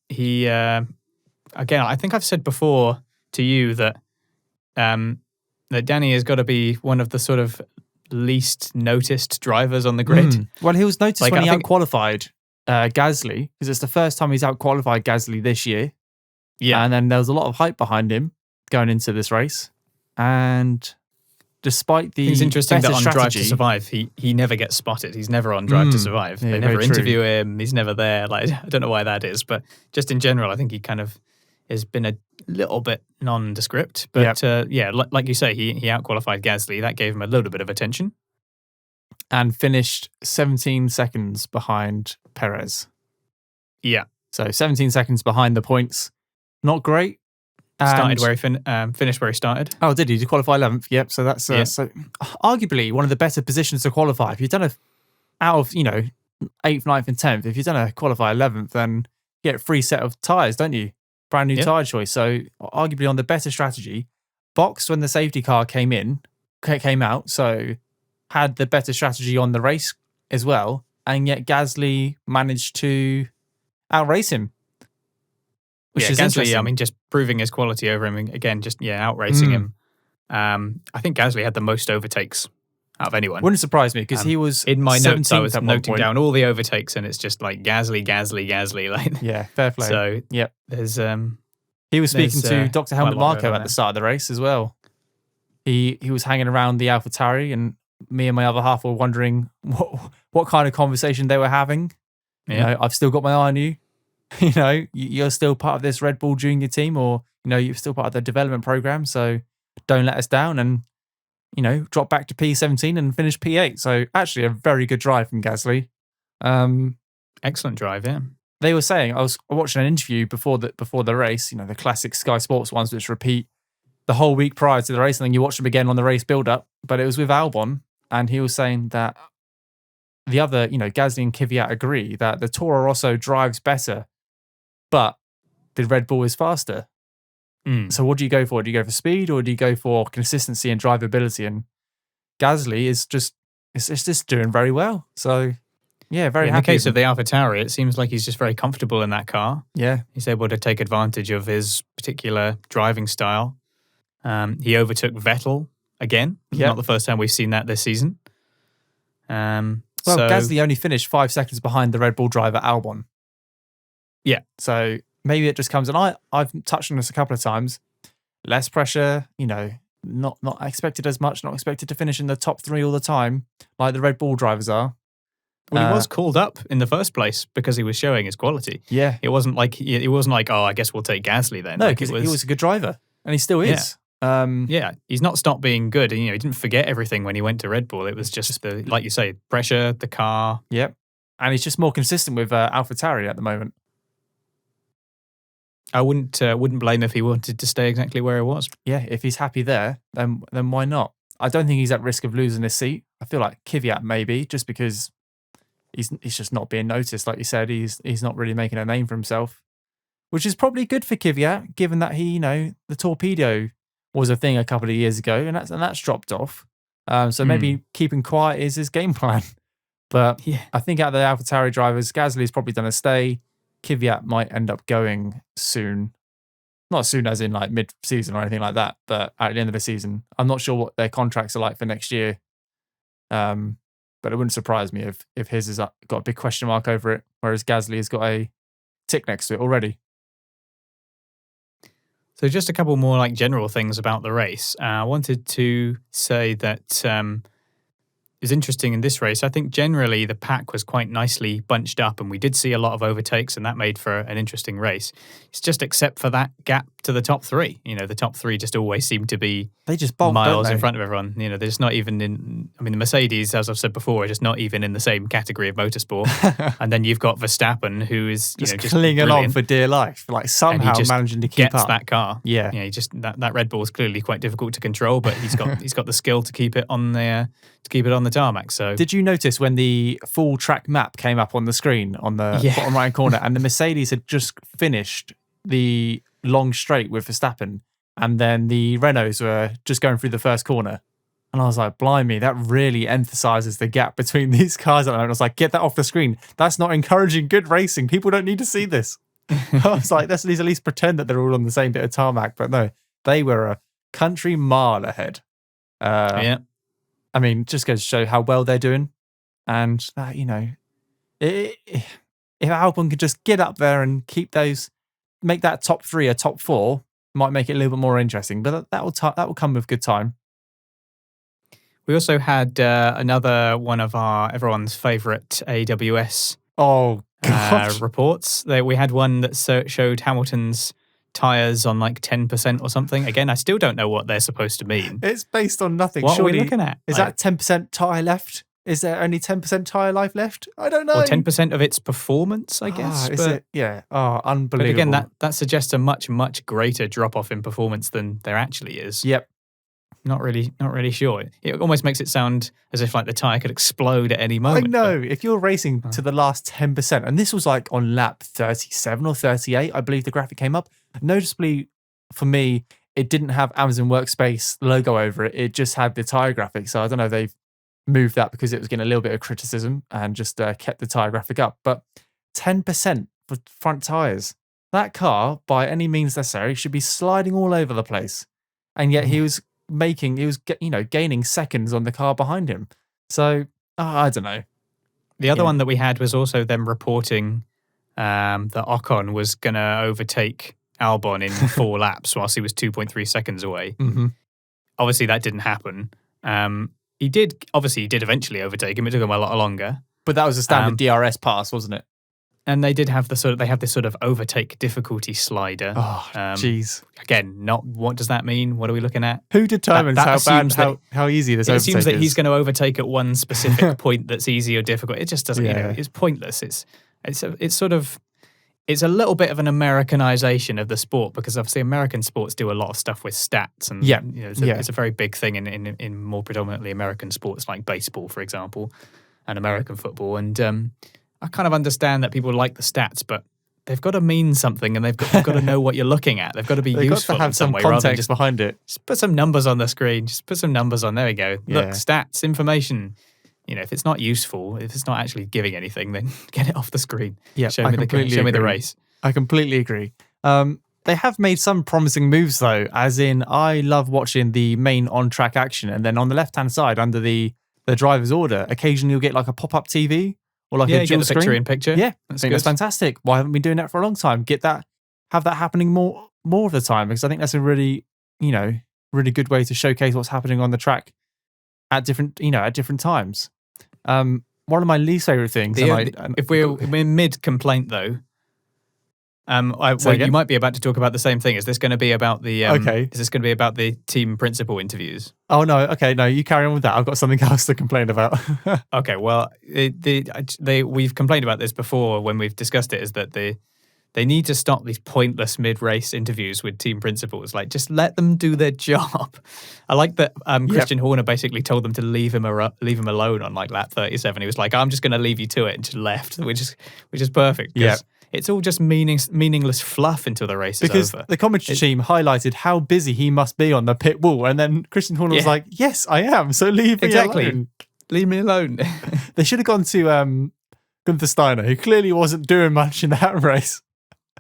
He again, I think I've said before to you that that Danny has got to be one of the sort of least noticed drivers on the grid. Well, he was noticed when he out-qualified Gasly, because it's the first time he's out-qualified Gasly this year. Yeah. And then there was a lot of hype behind him going into this race. And despite the it's interesting that on strategy, Drive to Survive, he never gets spotted. He's never on Drive to Survive. They never interview him. He's never there. Like, I don't know why that is, but just in general, I think he kind of has been a little bit nondescript. But like you say, he out-qualified Gasly. That gave him a little bit of attention. And finished 17 seconds behind Perez. Yeah. So 17 seconds behind the points. Not great. Started where he finished where he started. Oh, did he? Did he qualify 11th? Yep. So that's so arguably one of the better positions to qualify. If you've done out of 8th, 9th, and 10th, if you've done a qualify 11th, then you get a free set of tyres, don't you? Brand new tyre choice. So arguably on the better strategy. Boxed when the safety car came out. So had the better strategy on the race as well. And yet Gasly managed to outrace him. Which is Gasly, I mean, just proving his quality over him again, just outracing him. I think Gasly had the most overtakes out of anyone. Wouldn't surprise me, because he was in my notes. I was noting down all the overtakes, and it's just like Gasly. Like, fair play. So there's he was speaking to Dr. Helmut Marko at the start of the race as well. He was hanging around the AlphaTauri, and me and my other half were wondering what kind of conversation they were having. Yeah. I've still got my eye on you. You're still part of this Red Bull junior team, or you're still part of the development program, so don't let us down, and drop back to P17 and finish P8. So actually a very good drive from Gasly. Excellent drive. They were saying, I was watching an interview before the race, the classic Sky Sports ones which repeat the whole week prior to the race, and then you watch them again on the race build up, but it was with Albon, and he was saying that the other Gasly and Kvyat agree that the Toro Rosso drives better, but the Red Bull is faster. So what do you go for? Do you go for speed, or do you go for consistency and drivability? And Gasly is just doing very well. So very happy. In the case of the AlphaTauri, it seems like he's just very comfortable in that car. Yeah. He's able to take advantage of his particular driving style. He overtook Vettel again. Not the first time we've seen that this season. Gasly only finished 5 seconds behind the Red Bull driver Albon. Yeah. So maybe it just comes, and I've touched on this a couple of times. Less pressure, not expected as much, not expected to finish in the top 3 all the time, like the Red Bull drivers are. Well, he was called up in the first place because he was showing his quality. Yeah. It wasn't like, oh, I guess we'll take Gasly then. No, because he was a good driver, and he still is. He's not stopped being good. And, he didn't forget everything when he went to Red Bull. It was just the, like you say, pressure, the car. Yep. And he's just more consistent with AlphaTauri at the moment. I wouldn't blame if he wanted to stay exactly where he was. Yeah, if he's happy there, then why not? I don't think he's at risk of losing his seat. I feel like Kvyat maybe, just because he's just not being noticed. Like you said, he's not really making a name for himself. which is probably good for Kvyat, given that he, the torpedo was a thing a couple of years ago, and that's dropped off. So maybe keeping quiet is his game plan. But I think out of the AlphaTauri drivers, Gasly's probably done a stay. Kvyat might end up going soon. Not soon as in like mid-season or anything like that, but at the end of the season. I'm not sure what their contracts are like for next year. But it wouldn't surprise me if his has got a big question mark over it, whereas Gasly has got a tick next to it already. So just a couple more like general things about the race. I wanted to say that it was interesting in this race. I think generally the pack was quite nicely bunched up, and we did see a lot of overtakes, and that made for an interesting race. It's just except for that gap to the top three. The top three just always seem to be miles in front of everyone. They're just not even in. I mean, the Mercedes, as I've said before, are just not even in the same category of motorsport. And then you've got Verstappen, who is just clinging on for dear life, like somehow managing to keep gets up. that car. Yeah, that Red Bull is clearly quite difficult to control, but he's got the skill to keep it on the tarmac. So did you notice when the full track map came up on the screen on the bottom right corner, and the Mercedes had just finished the long straight with Verstappen, and then the Renaults were just going through the first corner, and I was like, blimey, that really emphasizes the gap between these cars. And I was like, get that off the screen. That's not encouraging good racing. People don't need to see this. I was like, let's at least pretend that they're all on the same bit of tarmac, but no, they were a country mile ahead. I mean, just goes to show how well they're doing. And, if Albon could just get up there and make that top three a top four, might make it a little bit more interesting. But that will come with good time. We also had another one of everyone's favourite AWS reports. We had one that showed Hamilton's tyres on like 10% or something. Again, I still don't know what they're supposed to mean. It's based on nothing. What Surely, are we looking at? Is that 10% tyre left? Is there only 10% tyre life left? I don't know. Or 10% of its performance, I guess. Is it? Yeah. Oh, unbelievable. But again, that suggests a much, much greater drop-off in performance than there actually is. Yep. Not really sure. It almost makes it sound as if like the tyre could explode at any moment. I know. If you're racing to the last 10%, and this was like on lap 37 or 38, I believe the graphic came up. Noticeably, for me, it didn't have Amazon Workspace logo over it. It just had the tyre graphic. So I don't know if they've moved that because it was getting a little bit of criticism and just kept the tyre graphic up. But 10% for front tyres. That car, by any means necessary, should be sliding all over the place. And yet he was gaining seconds on the car behind him. So I don't know. The other one that we had was also them reporting that Ocon was going to overtake Albon in 4 laps whilst he was 2.3 seconds away. Mm-hmm. Obviously, that didn't happen. He did eventually overtake him. It took him a lot longer. But that was a standard DRS pass, wasn't it? And they did have this sort of overtake difficulty slider. Oh, jeez. Again, what does that mean? What are we looking at? Who determines how easy this overtake is? It seems that he's going to overtake at one specific point that's easy or difficult. It just doesn't, it's pointless. It's a little bit of an Americanization of the sport, because obviously American sports do a lot of stuff with stats, and it's a very big thing in more predominantly American sports like baseball, for example, and American football. And I kind of understand that people like the stats, but they've got to mean something, and they've got to know what you're looking at. They've got to be useful got to have in some way, context rather than just behind it. Just put some numbers on the screen. Just put some numbers on. There we go. Yeah. Look, stats, information. If it's not useful, if it's not actually giving anything, then get it off the screen. Yeah, show me the race. I completely agree. They have made some promising moves though, as in I love watching the main on-track action, and then on the left-hand side under the driver's order, occasionally you'll get like a pop-up TV or like a dual screen. Picture-in-picture. Yeah, I think that's fantastic. Why haven't we been doing that for a long time? Have that happening more of the time, because I think that's a really good way to showcase what's happening on the track at different times. One of my least favorite things. If we're mid-complaint though, you might be about to talk about the same thing. Is this going to be about the? Is this going to be about the team principal interviews? Oh no. Okay, no. You carry on with that. I've got something else to complain about. Okay. Well, we've complained about this before when we've discussed it. Is that they need to stop these pointless mid-race interviews with team principals. Like, just let them do their job. I like that Christian Horner basically told them to leave him alone on like lap 37. He was like, "I'm just going to leave you to it," and just left, which is perfect. Yeah. it's all just meaningless fluff until the race is over. Because the commentary team highlighted how busy he must be on the pit wall, and then Christian Horner was like, "Yes, I am. So leave me alone. Leave me alone." They should have gone to Gunther Steiner, who clearly wasn't doing much in that race.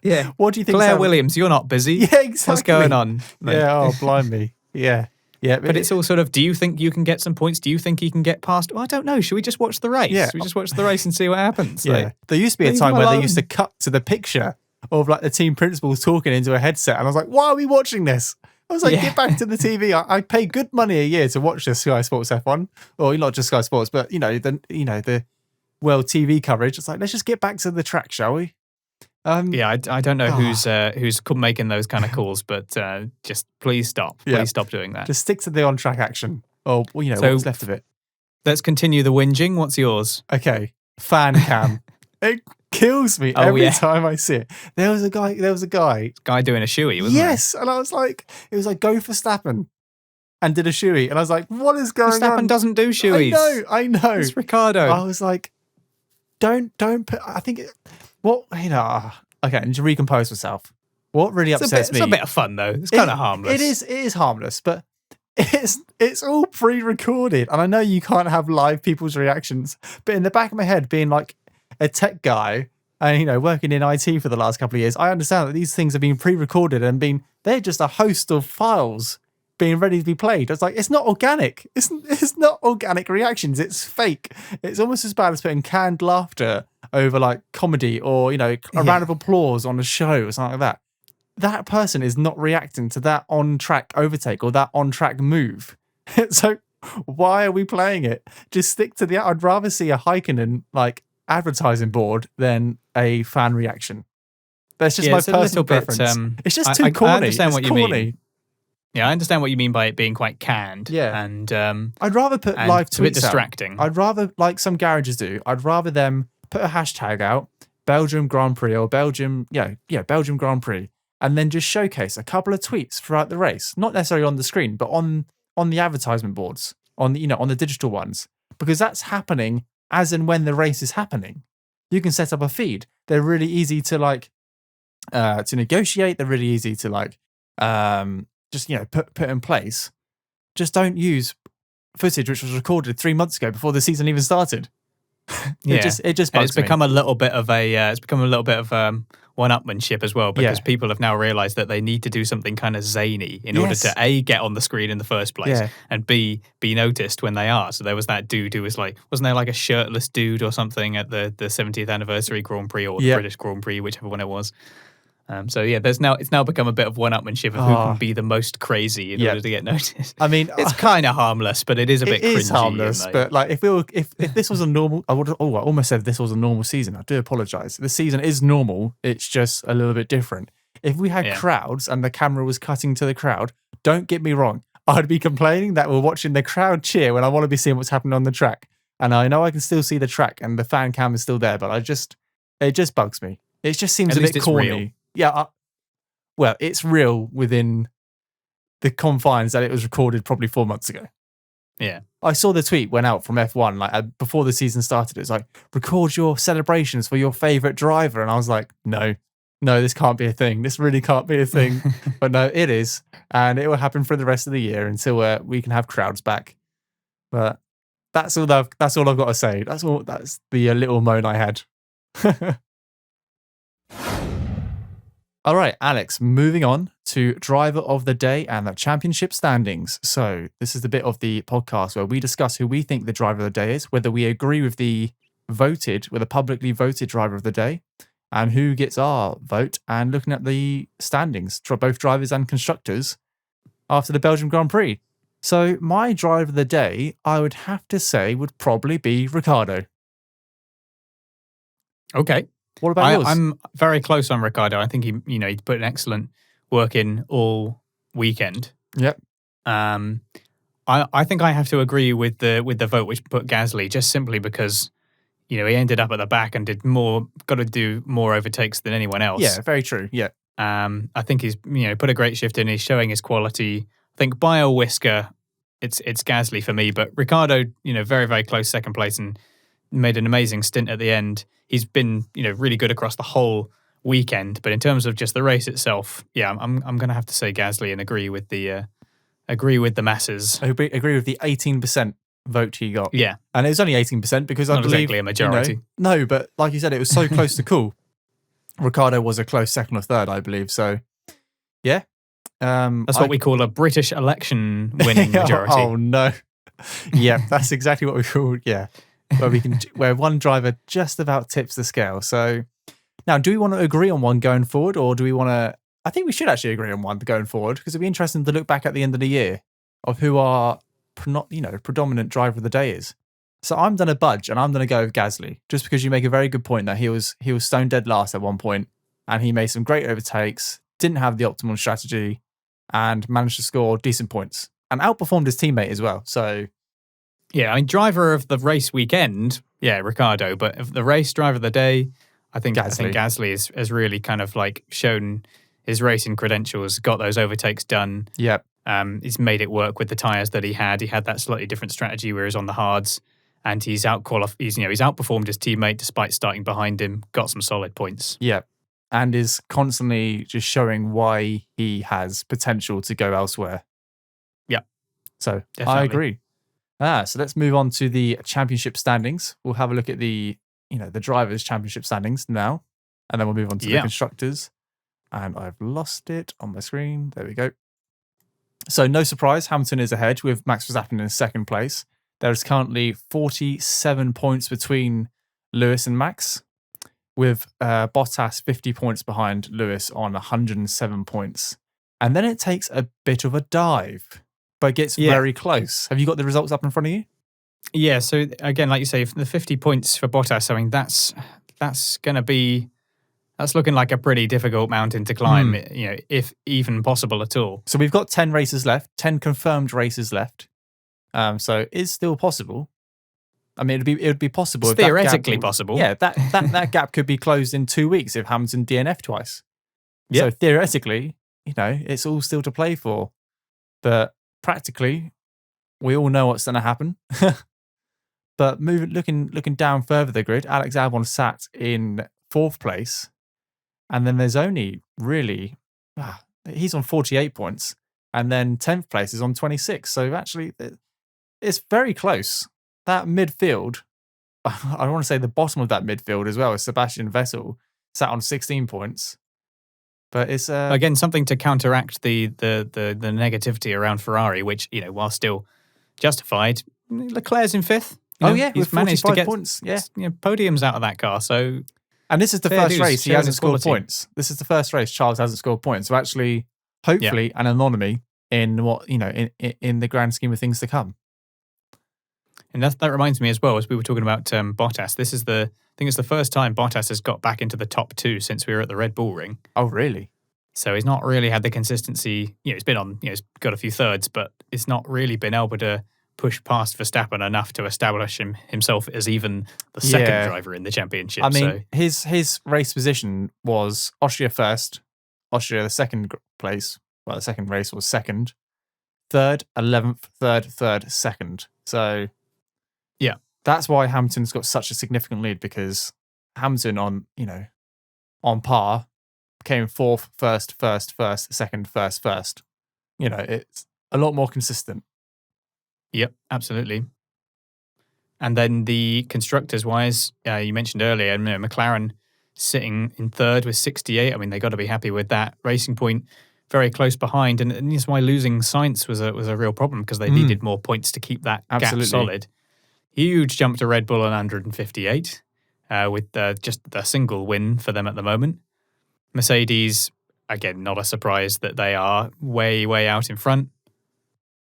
Yeah. What do you think? Claire Williams, you're not busy. Yeah, exactly. What's going on? Yeah, oh, blimey. Yeah. Yeah. But it's all sort of, do you think you can get some points? Do you think he can get past? Well, I don't know. Should we just watch the race? Yeah. Should we just watch the race and see what happens? Yeah. There used to be a time where they used to cut to the picture of like the team principals talking into a headset. And I was like, why are we watching this? I was like, get back to the TV. I pay good money a year to watch the Sky Sports F1. Or not just Sky Sports, but the world TV coverage. It's like, let's just get back to the track, shall we? I don't know who's making those kind of calls, but just please stop. Please stop doing that. Just stick to the on-track action, or what's left of it. Let's continue the whinging. What's yours? Okay, fan cam. It kills me every time I see it. There was a guy doing a shoey, wasn't there? Yes, and I was like, it was like, go for Verstappen, and did a shoey, and I was like, what is going on? Verstappen doesn't do shoeys. I know. It's Ricciardo. I was like, don't put. I think okay, and to recompose myself. What really upsets me? It's a bit of fun though. It's kind of harmless. It is harmless, but it's all pre-recorded, and I know you can't have live people's reactions. But in the back of my head, being like a tech guy and working in IT for the last couple of years, I understand that these things have been pre-recorded and they're just a host of files being ready to be played. It's like, it's not organic. It's not organic reactions. It's fake. It's almost as bad as putting canned laughter over like comedy or, a round of applause on a show or something like that. That person is not reacting to that on-track overtake or that on-track move. So why are we playing it? Just stick to I'd rather see a Heikkinen like advertising board than a fan reaction. That's just my personal preference. It's just too corny. I understand what you corny. mean. Yeah, I understand what you mean by it being quite canned. Yeah. And I'd rather put live tweets a bit distracting. I'd rather, like some garages do, I'd rather them put a hashtag out, Belgium Grand Prix or Belgium Grand Prix, and then just showcase a couple of tweets throughout the race. Not necessarily on the screen, but on the advertisement boards, on the digital ones. Because that's happening as and when the race is happening. You can set up a feed. They're really easy to to negotiate. They're really easy to just put in place. Just don't use footage which was recorded 3 months ago before the season even started. It just bugs it's become me. a little bit of one-upmanship as well, because people have now realised that they need to do something kind of zany in order to A, get on the screen in the first place, and B, be noticed when they are. So there was that dude who was like, wasn't there like a shirtless dude or something at the 70th anniversary Grand Prix or the British Grand Prix, whichever one it was. It's now become a bit of one-upmanship of who can be the most crazy in order to get noticed. I mean, it's kind of harmless, but it is a bit cringy. It is harmless, but like if this was a normal, I almost said this was a normal season. I do apologise. The season is normal. It's just a little bit different. If we had crowds and the camera was cutting to the crowd, don't get me wrong, I'd be complaining that we're watching the crowd cheer when I want to be seeing what's happening on the track. And I know I can still see the track and the fan cam is still there, but it just bugs me. It just seems a bit corny. Real. Yeah, well, it's real within the confines that it was recorded probably 4 months ago. Yeah. I saw the tweet went out from F1 before the season started. It's like, record your celebrations for your favourite driver. And I was like, no, this can't be a thing. This really can't be a thing. But no, it is. And it will happen for the rest of the year until we can have crowds back. But that's all I've got to say. That's the little moan I had. All right, Alex, moving on to driver of the day and the championship standings. So this is the bit of the podcast where we discuss who we think the driver of the day is, whether we agree with the publicly voted driver of the day, and who gets our vote, and looking at the standings for both drivers and constructors after the Belgian Grand Prix. So my driver of the day, I would have to say, would probably be Ricciardo. Okay. What about yours? I'm very close on Ricciardo. I think he put an excellent work in all weekend. Yep. I think I have to agree with the vote which put Gasly, just simply because he ended up at the back and got to do more overtakes than anyone else. Yeah, very true. Yeah. I think he's put a great shift in. He's showing his quality. I think by a whisker, it's Gasly for me, but Ricciardo, very, very close second place and made an amazing stint at the end. He's been, really good across the whole weekend. But in terms of just the race itself, yeah, I'm going to have to say Gasly and agree with the masses. I agree with the 18% vote he got. Yeah. And it was only 18% because I Not believe... exactly a majority. No, but like you said, it was so close to cool. Ricciardo was a close second or third, I believe. So, yeah. That's what we call a British election winning majority. Oh, no. Yeah, that's exactly what we call, where one driver just about tips the scale. So, now, do we want to agree on one going forward, or do we want to... I think we should actually agree on one going forward, because it'd be interesting to look back at the end of the year of who our predominant driver of the day is. So I'm going to budge, and I'm going to go with Gasly, just because you make a very good point that he was stone dead last at one point, and he made some great overtakes, didn't have the optimal strategy, and managed to score decent points, and outperformed his teammate as well. So, yeah, I mean, driver of the race weekend, Ricciardo, but of the race driver of the day, I think Gasly has really kind of like shown his racing credentials, got those overtakes done. Yep. He's made it work with the tyres that he had. He had that slightly different strategy where he's on the hards, and he's outperformed his teammate despite starting behind him, got some solid points. Yeah. And is constantly just showing why he has potential to go elsewhere. Yeah. So definitely. I agree. So let's move on to the championship standings. We'll have a look at the drivers' championship standings now, and then we'll move on to the constructors. And I've lost it on my screen. There we go. So no surprise, Hamilton is ahead with Max Verstappen in second place. There is currently 47 points between Lewis and Max, with Bottas 50 points behind Lewis on 107 points. And then it takes a bit of a dive, but gets very close. Have you got the results up in front of you? Yeah, so again, like you say, the 50 points for Bottas, I mean, that's looking like a pretty difficult mountain to climb, if even possible at all. So we've got 10 races left, 10 confirmed races left. So it's still possible. I mean, it would be possible. It's theoretically possible. Yeah, that gap could be closed in 2 weeks if Hamilton DNF twice. Yep. So theoretically, it's all still to play for. But practically, we all know what's going to happen. But looking down further the grid, Alex Albon sat in 4th place. And then there's only really, he's on 48 points. And then 10th place is on 26. So actually, it's very close. That midfield, I want to say the bottom of that midfield as well, is Sebastian Vettel, sat on 16 points. But it's again something to counteract the negativity around Ferrari, which while still justified. Leclerc's in 5th. He's managed to get points. Yeah, podiums out of that car. So, and this is the first race he hasn't scored points. This is the first race Charles hasn't scored points. So actually, hopefully, an anomaly in what in the grand scheme of things to come. And that reminds me as well, as we were talking about Bottas, I think it's the first time Bottas has got back into the top 2 since we were at the Red Bull Ring. Oh, really? So he's not really had the consistency. He's been on, he's got a few thirds, but it's not really been able to push past Verstappen enough to establish himself as even the second driver in the championship. I mean, his race position was Austria first, Austria the second place. Well, the second race was second, third, 11th, third, second. So... yeah, that's why Hamilton's got such a significant lead, because Hamilton on par came 4th, first, second, first. It's a lot more consistent. Yep, absolutely. And then the constructors wise, you mentioned earlier, McLaren sitting in 3rd with 68. I mean, they got to be happy with that. Racing Point very close behind, and that's why losing Sainz was a real problem, because they needed more points to keep that gap solid. Huge jump to Red Bull on 158, with just a single win for them at the moment. Mercedes, again, not a surprise that they are way, way out in front.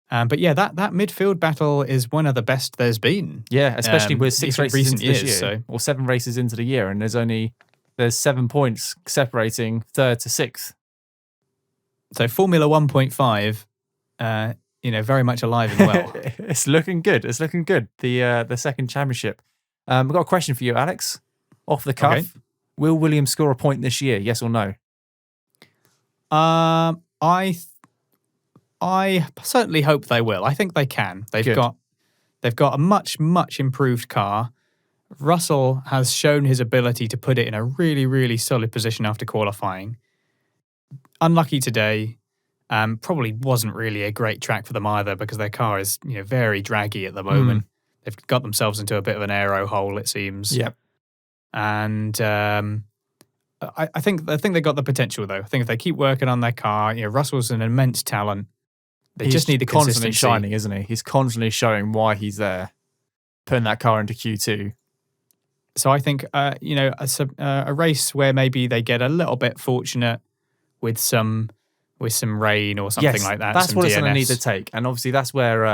But yeah, that midfield battle is one of the best there's been. Yeah, especially with 6 races into years, this year, or 7 races into the year, and there's 7 points separating 3rd to 6th. So Formula 1.5, very much alive and well. It's looking good. The second championship. We've got a question for you, Alex. Off the cuff. Okay. Will Williams score a point this year? Yes or no? I certainly hope they will. I think they can. They've got a much improved car. Russell has shown his ability to put it in a really, really solid position after qualifying. Unlucky today. Probably wasn't really a great track for them either because their car is, very draggy at the moment. They've got themselves into a bit of an aero hole, it seems. Yep. And I think they got the potential though. I think if they keep working on their car, Russell's an immense talent. They just need the constantly consistency. shining, isn't he? He's constantly showing why he's there, putting that car into Q2. So I think a race where maybe they get a little bit fortunate with some rain or something like that. That's what it's going to need DNS. to take, and obviously that's where.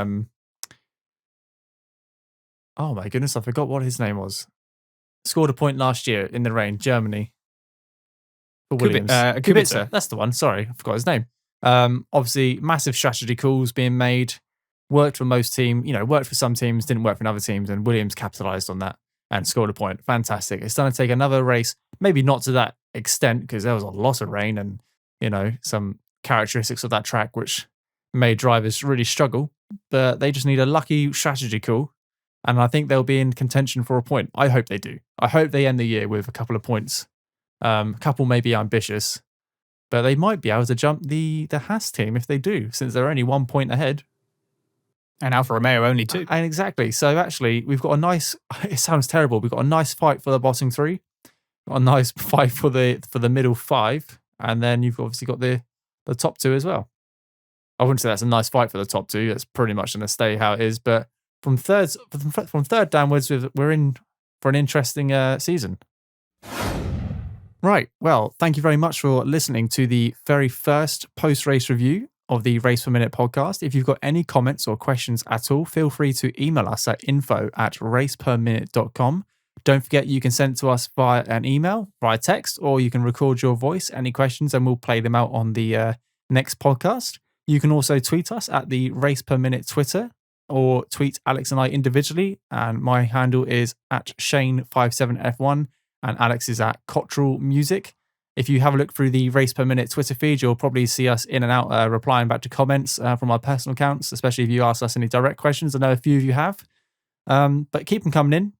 Oh my goodness, I forgot what his name was. Scored a point last year in the rain, Germany. For Williams. Kubica. That's the one. Sorry, I forgot his name. Obviously, massive strategy calls being made. Worked for most teams, worked for some teams, didn't work for other teams, and Williams capitalised on that and scored a point. Fantastic. It's going to take another race, maybe not to that extent because there was a lot of rain and, some characteristics of that track which made drivers really struggle. But they just need a lucky strategy call. And I think they'll be in contention for a point. I hope they do. I hope they end the year with a couple of points. A couple may be ambitious, but they might be able to jump the Haas team if they do, since they're only 1 point ahead. And Alfa Romeo only 2. And exactly. So actually, we've got a nice, it sounds terrible, we've got a nice fight for the bottom 3, got a nice fight for the middle 5, and then you've obviously got the top 2 as well. I wouldn't say that's a nice fight for the top 2. That's pretty much going to stay how it is, but from third downwards, we're in for an interesting season. Right. Well, thank you very much for listening to the very first post-race review of the Race Per Minute podcast. If you've got any comments or questions at all, feel free to email us at info@raceperminute.com. Don't forget you can send it to us via an email, via text, or you can record your voice, any questions, and we'll play them out on the next podcast. You can also tweet us at the Race Per Minute Twitter, or tweet Alex and I individually. And my handle is at Shane57F1 and Alex is at Cottrell Music. If you have a look through the Race Per Minute Twitter feed, you'll probably see us in and out replying back to comments from our personal accounts, especially if you ask us any direct questions. I know a few of you have. But keep them coming in.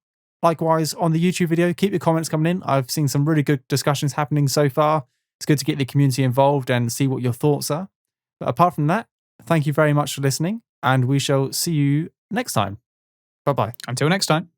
Likewise, on the YouTube video, keep your comments coming in. I've seen some really good discussions happening so far. It's good to get the community involved and see what your thoughts are. But apart from that, thank you very much for listening. And we shall see you next time. Bye-bye. Until next time.